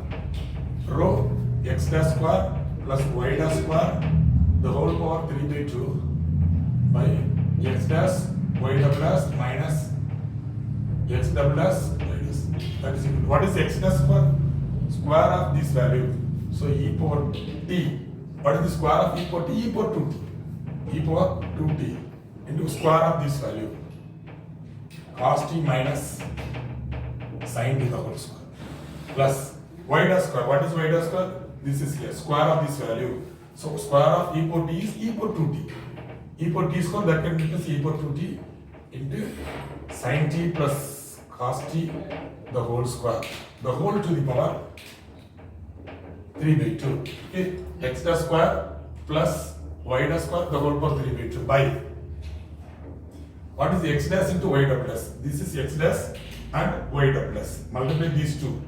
Speaker 4: for rho x dash square plus y dash square the whole power 3 by 2 by x dash y double dash minus x double dash y dash. That is equal to, what is x dash square? Square of this value. So e power t. What is the square of e power t? E power 2t. E power 2t into square of this value. Cos t minus sin t the whole square plus y dash square. What is y dash square? This is here. Square of this value. So square of e power t is e power 2t. E power t square, that can be equals e power 2t into sin t plus cos t the whole square. The whole to the power 3 by 2. Okay, x dash square plus y dash square the whole power 3 by 2 by. What is x dash into y double dash? This is x dash and y double dash. Multiply these two.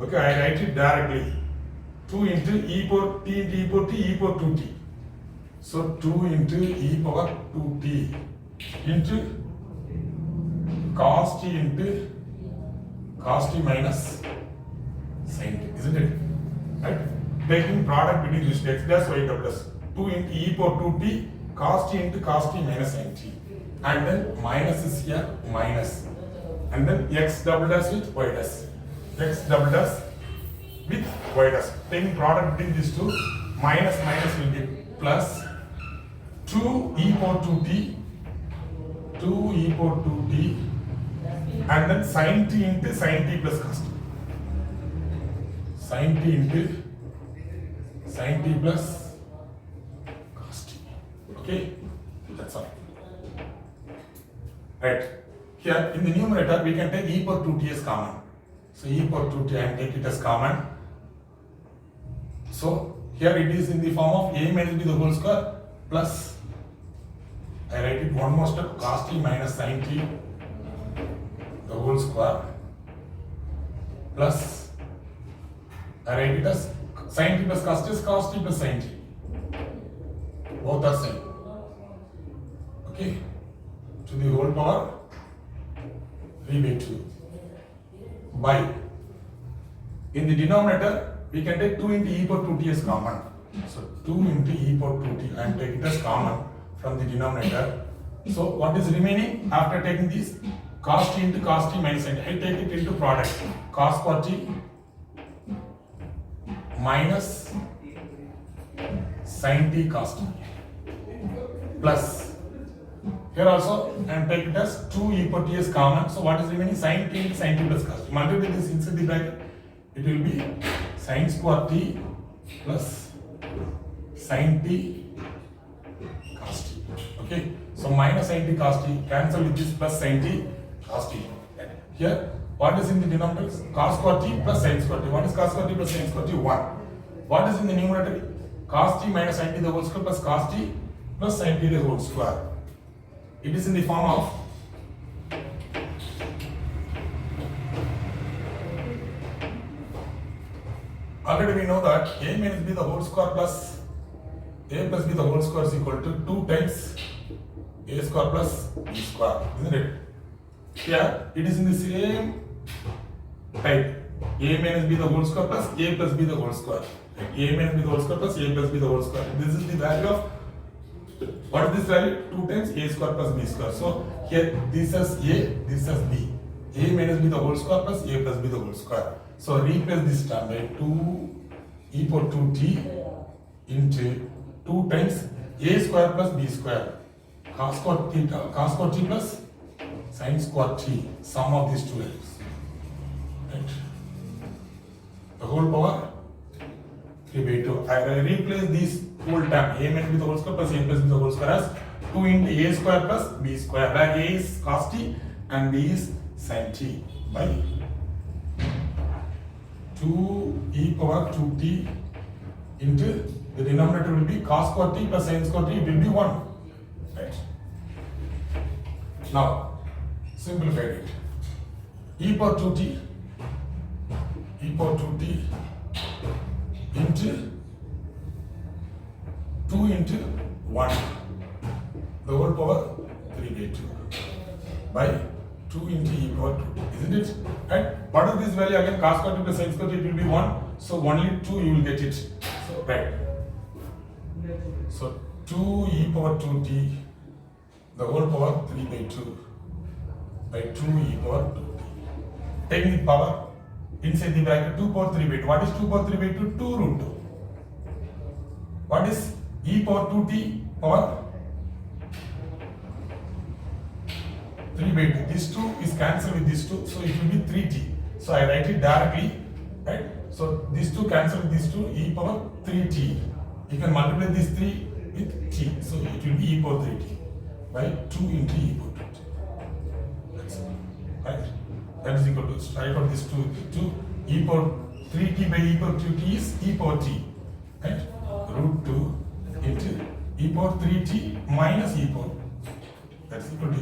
Speaker 4: Okay, I write it directly. 2 into e power t into e power t, e power 2t. So 2 into e power 2t into cos t into cos t minus sin t, isn't it? Right? Taking product between this x dash y double dash. 2 into e power 2t cos t into cos t minus sin t. And then minus is here, minus. And then x double dash with y dash. X double dash with y dash. Taking product between these two, minus minus will be plus 2 e power 2t, 2 e power 2t, and then sin t into sin t plus cos t. Sin t into sin t plus cos t. Okay, that's all. Right. Here in the numerator we can take e power 2t as common. So e power 2t and take it as common. So here it is in the form of a minus b the whole square plus, I write it one more step, cos t minus sin t the whole square plus, I write it as sin t plus cos t is cos t plus sin t. Both are same. Okay, to the whole power 3 by 2 by, in the denominator we can take 2 into e power 2t as common. So 2 into e power 2t, I am taking it as common from the denominator. So what is remaining after taking this? Cos t into cos t minus sin t. I take it into product. Cos per t minus sin t cos t plus, here also I am taking it as 2 e power t as common. So what is remaining? Sin t into sin t plus cos t. Multiply this inside the bracket. It will be sin square t plus sin t cos t. Okay, so minus sin t cos t, cancel with this plus sin t cos t. Here, what is in the denominator? Cos square t plus sin square t. What is cos square t plus sin square t? 1. What is in the numerator? Cos t minus sin t the whole square plus cos t plus sin t the whole square. It is in the form of already we know that a minus b the whole square plus a plus b the whole square is equal to 2 times a square plus b square, isn't it? Here it is in the same type, a minus b the whole square plus a plus b the whole square. A minus b the whole square plus a plus b the whole square. This is the value of, what is this value? 2 times a square plus b square. So here this is a, this is b. A minus b the whole square plus a plus b the whole square. So replace this term by 2 e power 2t into 2 times a square plus b square cos square t plus sin square t, sum of these two values, right? The whole power 3 by 2. I will replace this whole term a minus b the whole square plus a plus b the whole square as 2 into a square plus b square, where a is cos t and b is sin t, by 2 e power 2t into the denominator will be cos square t plus sin square t, it will be 1, right? Now simplify it. E power 2t into 2 into 1 the whole power 3 by 2 by 2 into e power 2t, isn't it? And what is this value again? Cos square t plus sin square t, it will be 1, so only 2 you will get it. So right. So 2 e power 2t the whole power 3 by 2 by 2 e power 2t. Taking the power inside the bracket, 2 power 3 by 2. What is 2 power 3 by 2? 2 root 2. What is e power 2t power 3 by 2? This 2 is cancelled with this 2, so it will be 3t. So I write it directly, right? So these 2 cancel with this 2, e power 3t. You can multiply this 3 with t, so it will be e power 3t by 2 into e power 2t. That's it, right? That is equal to, write out this 2 e power 3t by e power 2t is e power t, right? Root 2 into e power 3t minus e power, that's equal to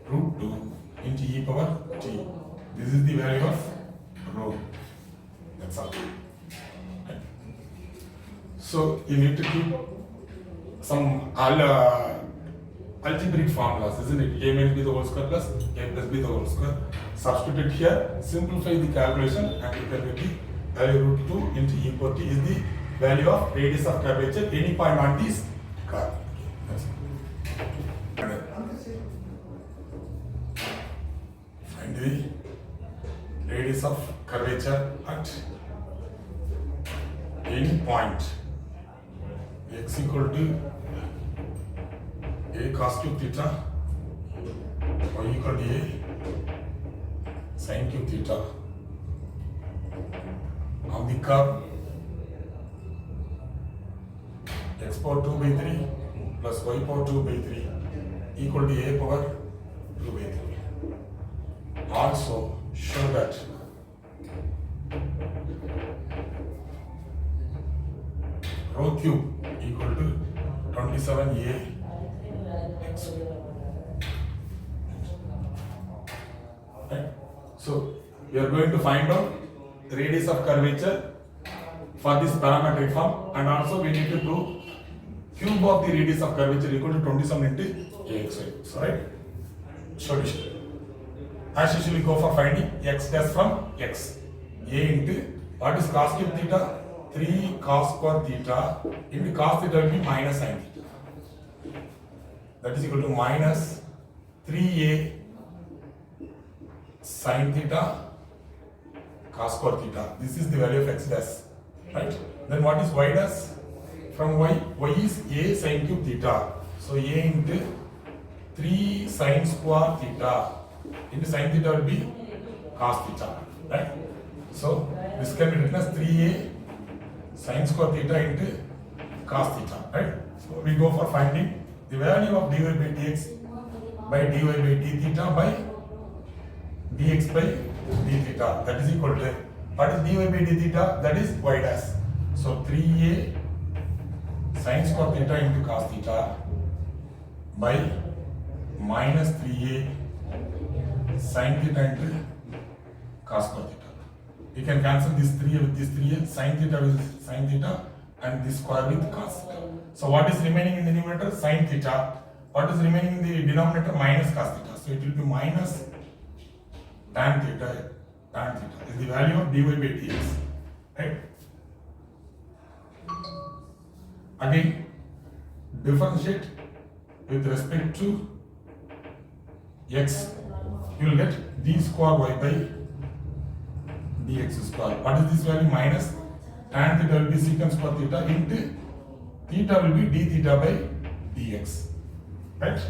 Speaker 4: root 2 into e power t. This is the value of rho. That's all. Right. So you need to keep some algebraic formulas, isn't it? A minus b the whole square plus a plus b the whole square. Substitute here, simplify the calculation, and you can get the value root 2 into e power t is the value of radius of curvature any point on this curve. That's it. And find the radius of curvature at any point x equal to a cos cube theta, y equal to a sin cube theta of the curve x power 2 by 3 plus y power 2 by 3 equal to a power 2 by 3. Also show that rho cube equal to 27a x. Right? So we are going to find out the radius of curvature for this parametric form, and also we need to prove cube of the radius of curvature equal to 27 into axy. So right, solution. As usually go for finding x dash from x. A into what is cos cube theta? 3 cos square theta into cos theta will be minus sin theta. That is equal to minus 3a sin theta cos square theta. This is the value of x dash, right? Then what is y dash? From y is a sin cube theta. So a into 3 sin square theta into sin theta will be cos theta, right? So this can be written as 3a sin square theta into cos theta, right? So we go for finding the value of dy by dx by dy by d theta by dx by d theta, that is equal to, what is dy by d theta? That is y dash. So 3a sin square theta into cos theta by minus 3a sin theta into cos square theta. You can cancel this 3a with this 3a, sin theta with sin theta, and this square with cos theta. So what is remaining in the numerator? Sin theta. What is remaining in the denominator? Minus cos theta. So it will be minus tan theta. Tan theta is the value of dy by dx, right? Again, differentiate with respect to x, you will get d square y by dx square. What is this value? Minus tan theta will be secant square theta into theta will be d theta by dx. Right?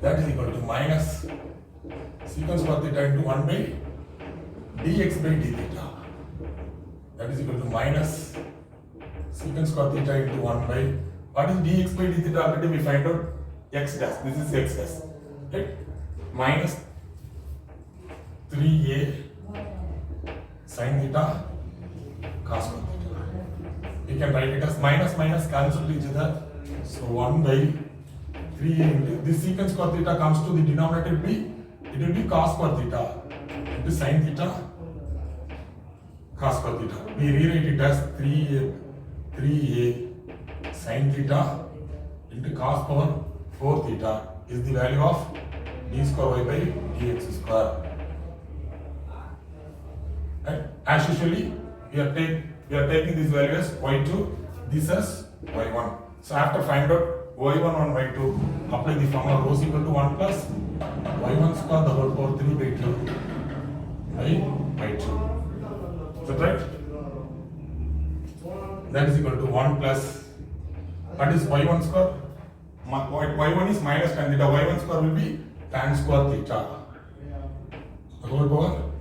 Speaker 4: That is equal to minus secant square theta into 1 by dx by d theta. That is equal to minus secant square theta into 1 by, what is dx by d theta? Already we find out x dash. This is x dash. Right? Minus 3a sin theta cos theta. We can write it as minus minus cancel each other. So 1 by 3a into this secant square theta comes to the denominator it will be cos square theta into sin theta cos square theta. We rewrite it as 3a sin theta into cos power 4 theta is the value of d square y by dx square. Right? As usually, we are taking this value as y2, this as y1. So after find out y1 and y2, apply the formula rho is equal to 1 plus y1 square the whole power 3 by 2 by y2. Is that right? That is equal to 1 plus, what is y1 square? Y1 is minus tan theta, y1 square will be tan square theta. The whole power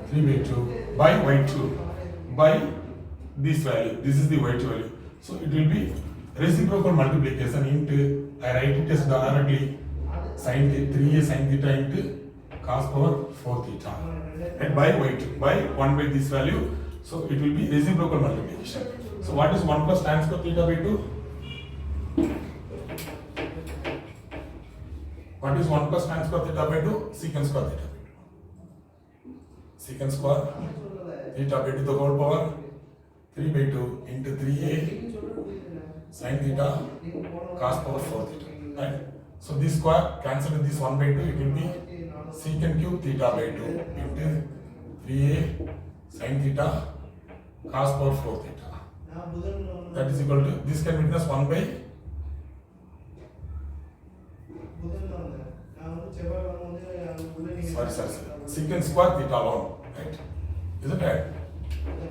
Speaker 4: 3 by 2 by y2 by this value. This is the y2 value. So it will be reciprocal multiplication into, I write it as directly sin 3a sin theta into cos power 4 theta. And by y2 by 1 by this value. So it will be reciprocal multiplication. So what is 1 plus tan square theta by 2? What is 1 plus tan square theta by 2? Secant square theta by 2. Secant square theta by 2 the whole power 3 by 2 into 3a sin theta cos power 4 theta. Right? So this square cancel with this 1 by 2, it will be secant cube theta by 2 into 3a sin theta cos power 4 theta. That is equal to, this can be written as 1 by sorry, secant square theta alone, right? Is it right?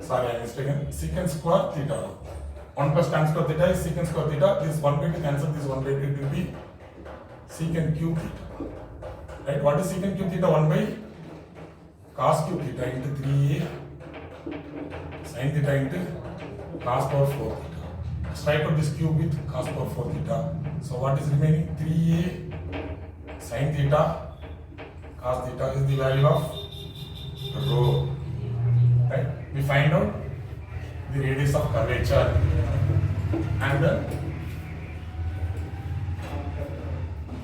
Speaker 4: Sorry, I am mistaken. Secant square theta alone. 1 plus tan square theta is secant square theta. This 1 by 2 cancel this 1 by 2, it will be secant cube theta. Right? What is secant cube theta? 1 by cos cube theta into 3a sin theta into cos power 4 theta. Strike out this cube with cos power 4 theta. So what is remaining? 3a sin theta cos theta is the value of rho. Right? We find out the radius of curvature and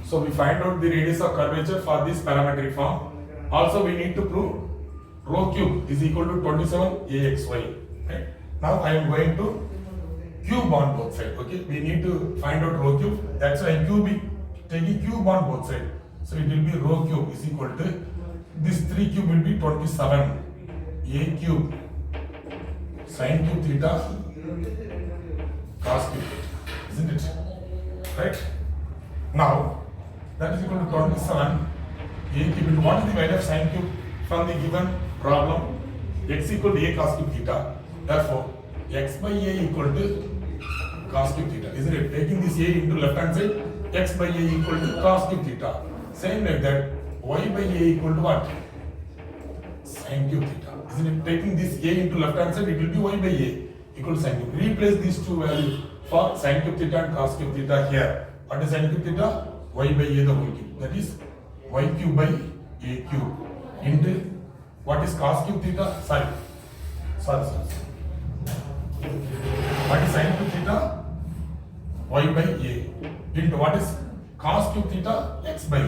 Speaker 4: so we find out the radius of curvature for this parametric form. Also we need to prove rho cube is equal to 27axy. Right? Now I am going to cube on both sides. Okay, we need to find out rho cube. That's why I am taking cube on both sides. So it will be rho cube is equal to this 3 cube will be 27 a cube sin cube theta cos cube theta, isn't it? Right? Now that is equal to 27 a cube into, what is the value of sin cube from the given problem? X equal to a cos cube theta. Therefore x by a equal to cos cube theta, isn't it? Taking this a into left hand side, x by a equal to cos cube theta. Same like that, y by a equal to what? Sin cube theta. Isn't it? Taking this a into left hand side, it will be y by a equal to sin cube. Replace these two values for sin cube theta and cos cube theta here. What is sin cube theta? Y by a the whole cube. That is y cube by a cube into what is cos cube theta? Sorry. What is sin cube theta? Y by a into what is cos cube theta? X by a.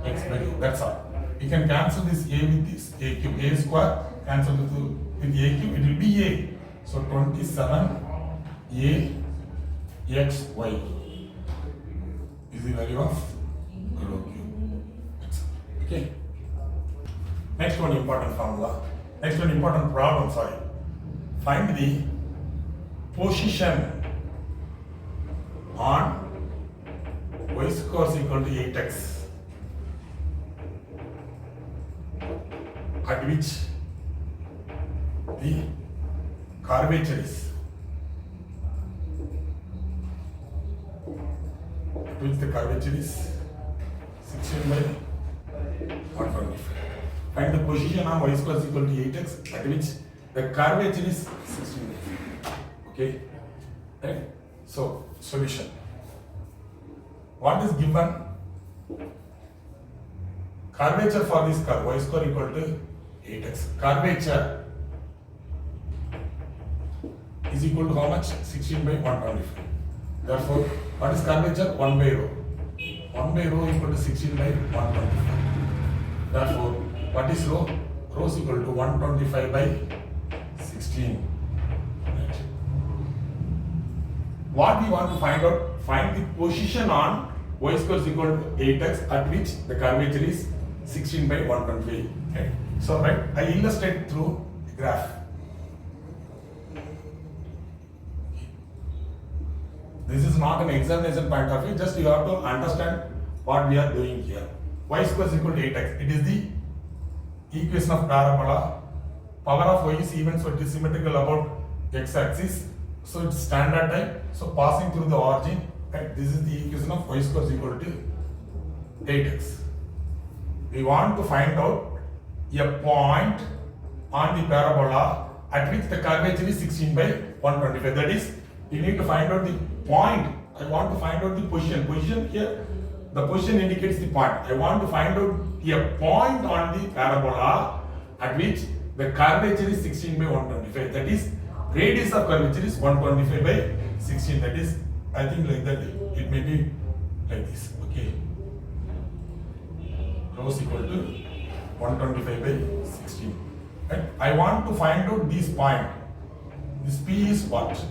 Speaker 4: X by a. That's all. You can cancel this a with this a cube. A square cancel with a cube. It will be a. So 27 a x y is the value of rho cube. Okay. Next one important formula. Next one important problem. Sorry. Find the position on y square is equal to 8x. at which the curvature is section by 125. Find the position on y square is equal to 8x at which the curvature is 16. Okay, right? So solution. What is given? Curvature for this curve y square equal to 8x. Curvature is equal to how much? 16 by 125. Therefore, what is curvature? 1 by rho. 1 by rho equal to 16 by 125. Therefore, what is rho? Rho is equal to 125 by 16. Right. What we want to find out? Find the position on y square is equal to 8x at which the curvature is 16 by 125. Right. So, right, I illustrate through the graph. This is not an examination point of view, just you have to understand what we are doing here. Y square is equal to 8x. It is the equation of parabola. Power of y is even, so it is symmetrical about x axis. So it's standard type. So passing through the origin, right, this is the equation of y square is equal to 8x. We want to find out a point on the parabola at which the curvature is 16 by 125. That is, we need to find out the point. I want to find out the position. Position here, the position indicates the point. I want to find out a point on the parabola at which the curvature is 16 by 125. That is, radius of curvature is 125 by 16. That is, I think like that. It may be like this. Okay. Rho is equal to 125 by 16. Right? I want to find out this point. This P is what?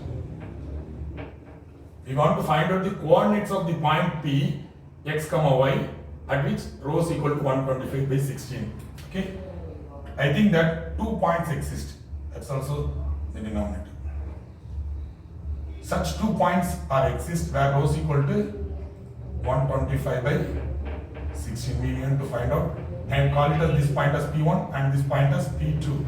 Speaker 4: We want to find out the coordinates of the point P, x comma y, at which rho is equal to 125 by 16. Okay. I think that 2 points exist. That's also the denominator. Such 2 points are exist where rho is equal to 125 by 16. We need to find out and call it as this point as P1 and this point as P2.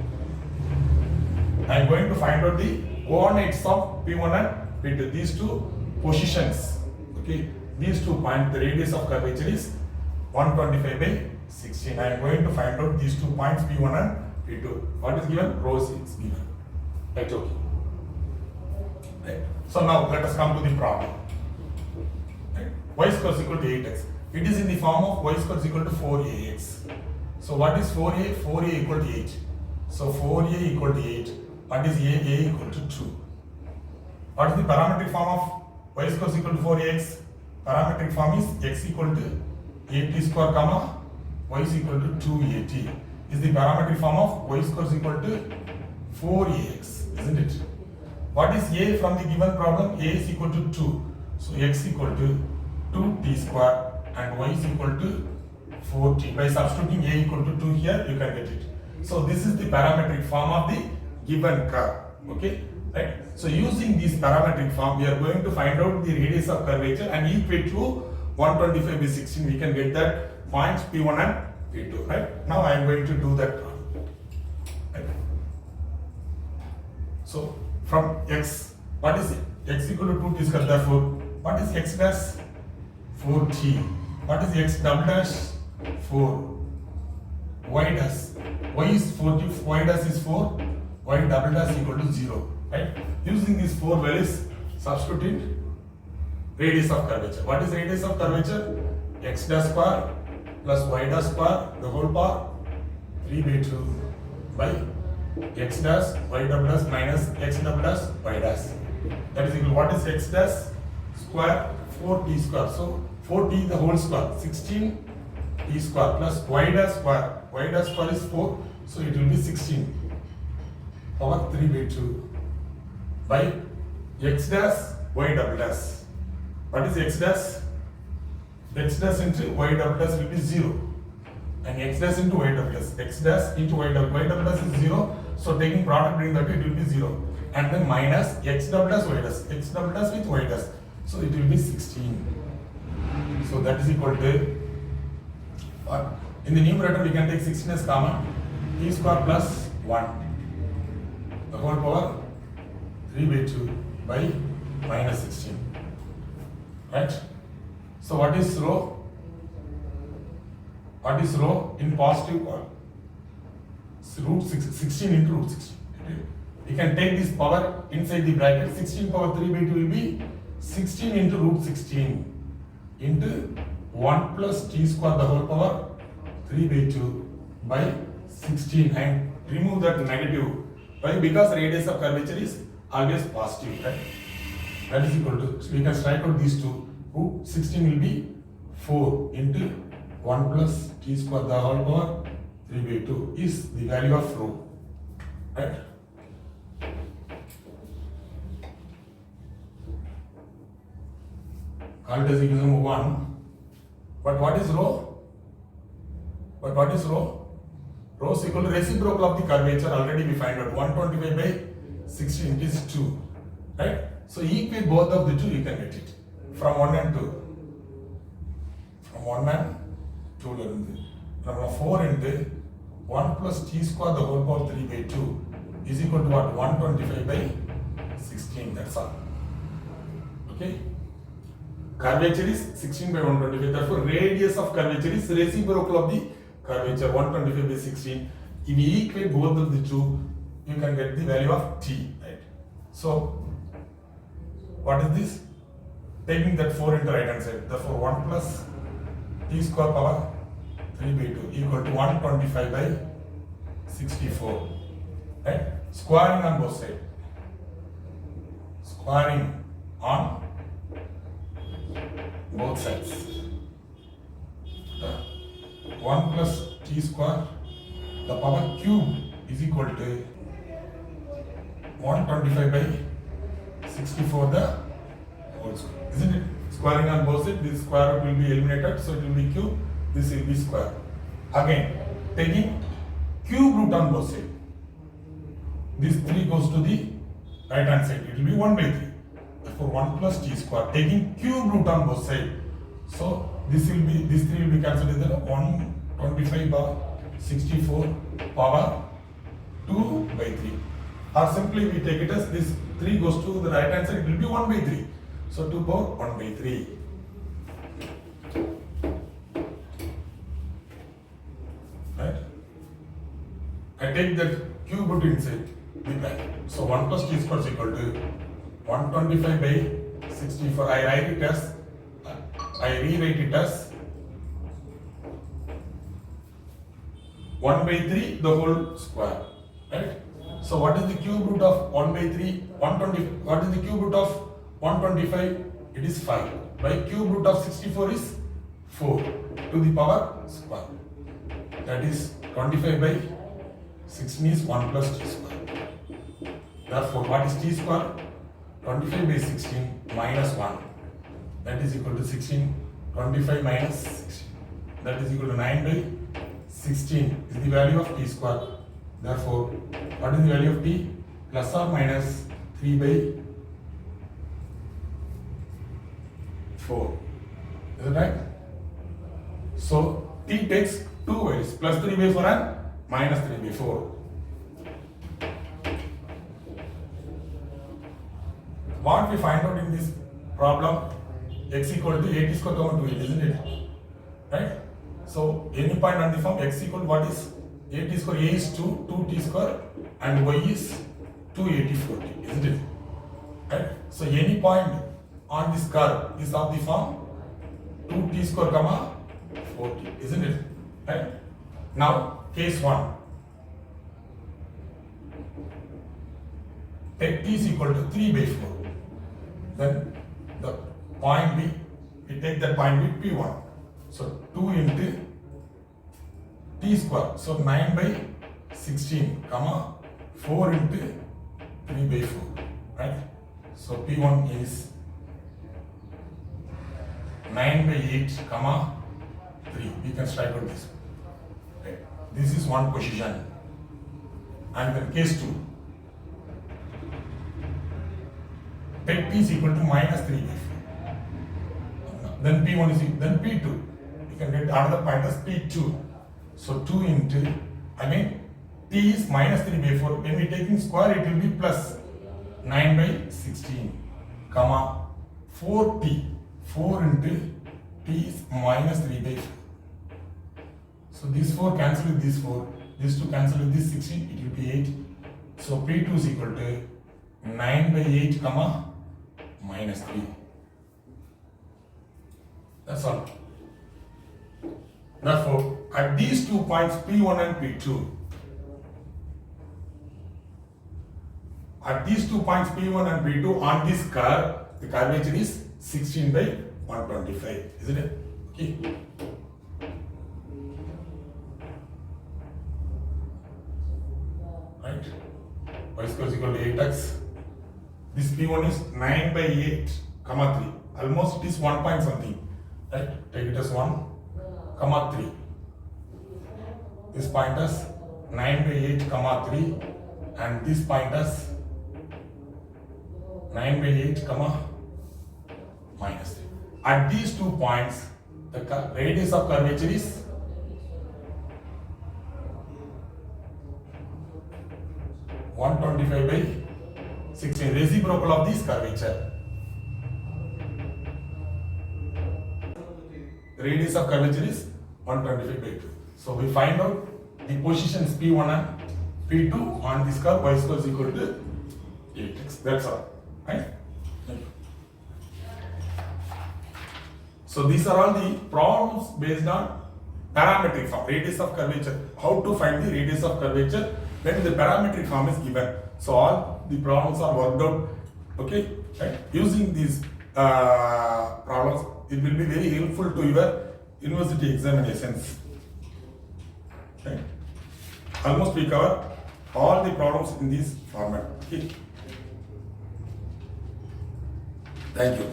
Speaker 4: I am going to find out the coordinates of P1 and P2. These two positions. Okay. These 2 points, the radius of curvature is 125 by 16. I am going to find out these 2 points P1 and P2. What is given? Rho is given. Right, okay. Right. So now let us come to the problem. Right. Y square is equal to 8x. It is in the form of y square is equal to 4ax. So what is 4a? 4a equal to 8. So 4a equal to 8. What is a? A equal to 2. What is the parametric form of y square is equal to 4ax? Parametric form is x equal to at square comma y is equal to 2at. Is the parametric form of y square is equal to 4ax, isn't it? What is a from the given problem? A is equal to 2. So x equal to 2t square and y is equal to 4t. By substituting a equal to 2 here, you can get it. So this is the parametric form of the given curve. Okay. Right? So using this parametric form, we are going to find out the radius of curvature and equate to 125 by 16. We can get that points P1 and P2. Right? Now I am going to do that. Right? So from x, what is it? X equal to 2t square. Therefore, what is x dash? 4t. What is x double dash? 4. Y dash? Y is 4t. Y dash is 4. Y double dash equal to 0. Right? Using these 4 values, substitute radius of curvature. What is radius of curvature? X dash square plus y dash square the whole power 3 by 2 by x dash y double dash minus x double dash y dash. That is equal. What is x dash square? 4t square. So 4t the whole square 16t square plus y dash square. Y dash square is 4, so it will be 16 power 3 by 2. By x dash y double dash. What is x dash? X dash into y double dash will be 0. And x dash into y double dash. X dash into y double dash is 0. So taking product between that, it will be 0. And then minus x double dash y dash. X double dash with y dash. So it will be 16. So that is equal to, in the numerator we can take 16 as common. t square plus 1 the whole power 3 by 2 by minus 16. Right? So what is rho? What is rho in positive power? Root 16 into root 16. Okay. You can take this power inside the bracket. 16 power 3 by 2 will be 16 into root 16 into 1 plus t square the whole power 3 by 2 by 16, and remove that negative. Why? Because radius of curvature is always positive. Right? That is equal to, so we can strike out these two. Root 16 will be 4 into 1 plus t square the whole power 3 by 2 is the value of rho. Right? Call it as equation 1. But what is rho? But what is rho? Rho is equal to reciprocal of the curvature. Already we find out 125 by 16 it is 2. Right? So equate both of the two, you can get it. From 1 and 2. From 1 and 2. From 4 into 1 plus t square the whole power 3 by 2 is equal to what? 125 by 16. That's all. Okay? Curvature is 16 by 125. Therefore, radius of curvature is reciprocal of the curvature 125 by 16. If we equate both of the two, you can get the value of t. Right? So, what is this? Taking that 4 into right hand side. Therefore, 1 plus t square power 3 by 2 equal to 125 by 64. Right? Squaring on both sides. Squaring on both sides. 1 plus t square the power cube is equal to 125 by 64 the whole square. Isn't it? Squaring on both sides, this square root will be eliminated, so it will be cube, this will be square. Again, taking cube root on both sides. This 3 goes to the right hand side, it will be 1 by 3. Therefore 1 plus t square, taking cube root on both sides. So this 3 will be cancelled as 125 by 64 power 2 by 3. Or simply we take it as this 3 goes to the right hand side, it will be 1 by 3. So 2 power 1 by 3. Right? I take that cube root inside the bracket. So 1 plus t square is equal to 125 by 64. I rewrite it as 1 by 3 the whole square. Right? So what is the cube root of 1 by 3? 120. What is the cube root of 125? It is 5. By cube root of 64 is 4 to the power square. That is 25 by 16 is 1 plus t square. Therefore, what is t square? 25 by 16 minus 1. That is equal to 16. 25 minus 16. That is equal to 9 by 16 is the value of t square. Therefore, what is the value of t? Plus or minus 3 by 4. Is that right? So, t takes two values, plus 3 by 4 and minus 3 by 4. What we find out in this problem, x equal to 8 square comma 2, isn't it? Right? So, any point on the form x equal to what is 8 square, a is 2, 2t square and y is 284t, isn't it? Right? So, any point on this curve is of the form 2t square comma 4t, isn't it? Right? Now, case 1. Take t is equal to 3 by 4. Then the point B, we take that point B P1. So 2 into t square. So 9 by 16, comma 4 into 3 by 4. Right? So P1 is 9 by 8, comma 3. We can strike out this. Right? This is one position. And then case 2. Take t is equal to minus 3 by 4. Then P1 is equal, then P2. You can get another point as P2. So 2 into, t is minus 3 by 4. When we taking square, it will be plus 9 by 16, comma 4t. 4 into t is minus 3 by 4. So these 4 cancel with this 4. These 2 cancel with this 16. It will be 8. So P2 is equal to 9 by 8, comma minus 3. That's all. Therefore, at these 2 points P1 and P2, at these 2 points P1 and P2 on this curve, the curvature is 16 by 125. Isn't it? Okay. Right? Y square is equal to 8x. This P1 is 9 by 8, comma 3. Almost it is 1 point something. Right? Take it as 1, comma 3. This point is 9 by 8, comma 3. And this point is 9 by 8, comma minus 3. At these 2 points, the radius of curvature is 125 by 16, reciprocal of this curvature. The radius of curvature is 125 by 2. So we find out the positions P1 and P2 on this curve. Y square is equal to 8x. That's all. Right? So these are all the problems based on parametric form, radius of curvature. How to find the radius of curvature when the parametric form is given. So all the problems are worked out. Okay, right? Using these problems, it will be very helpful to your university examinations. Okay. Almost we cover all the problems in this format. Okay. Thank you.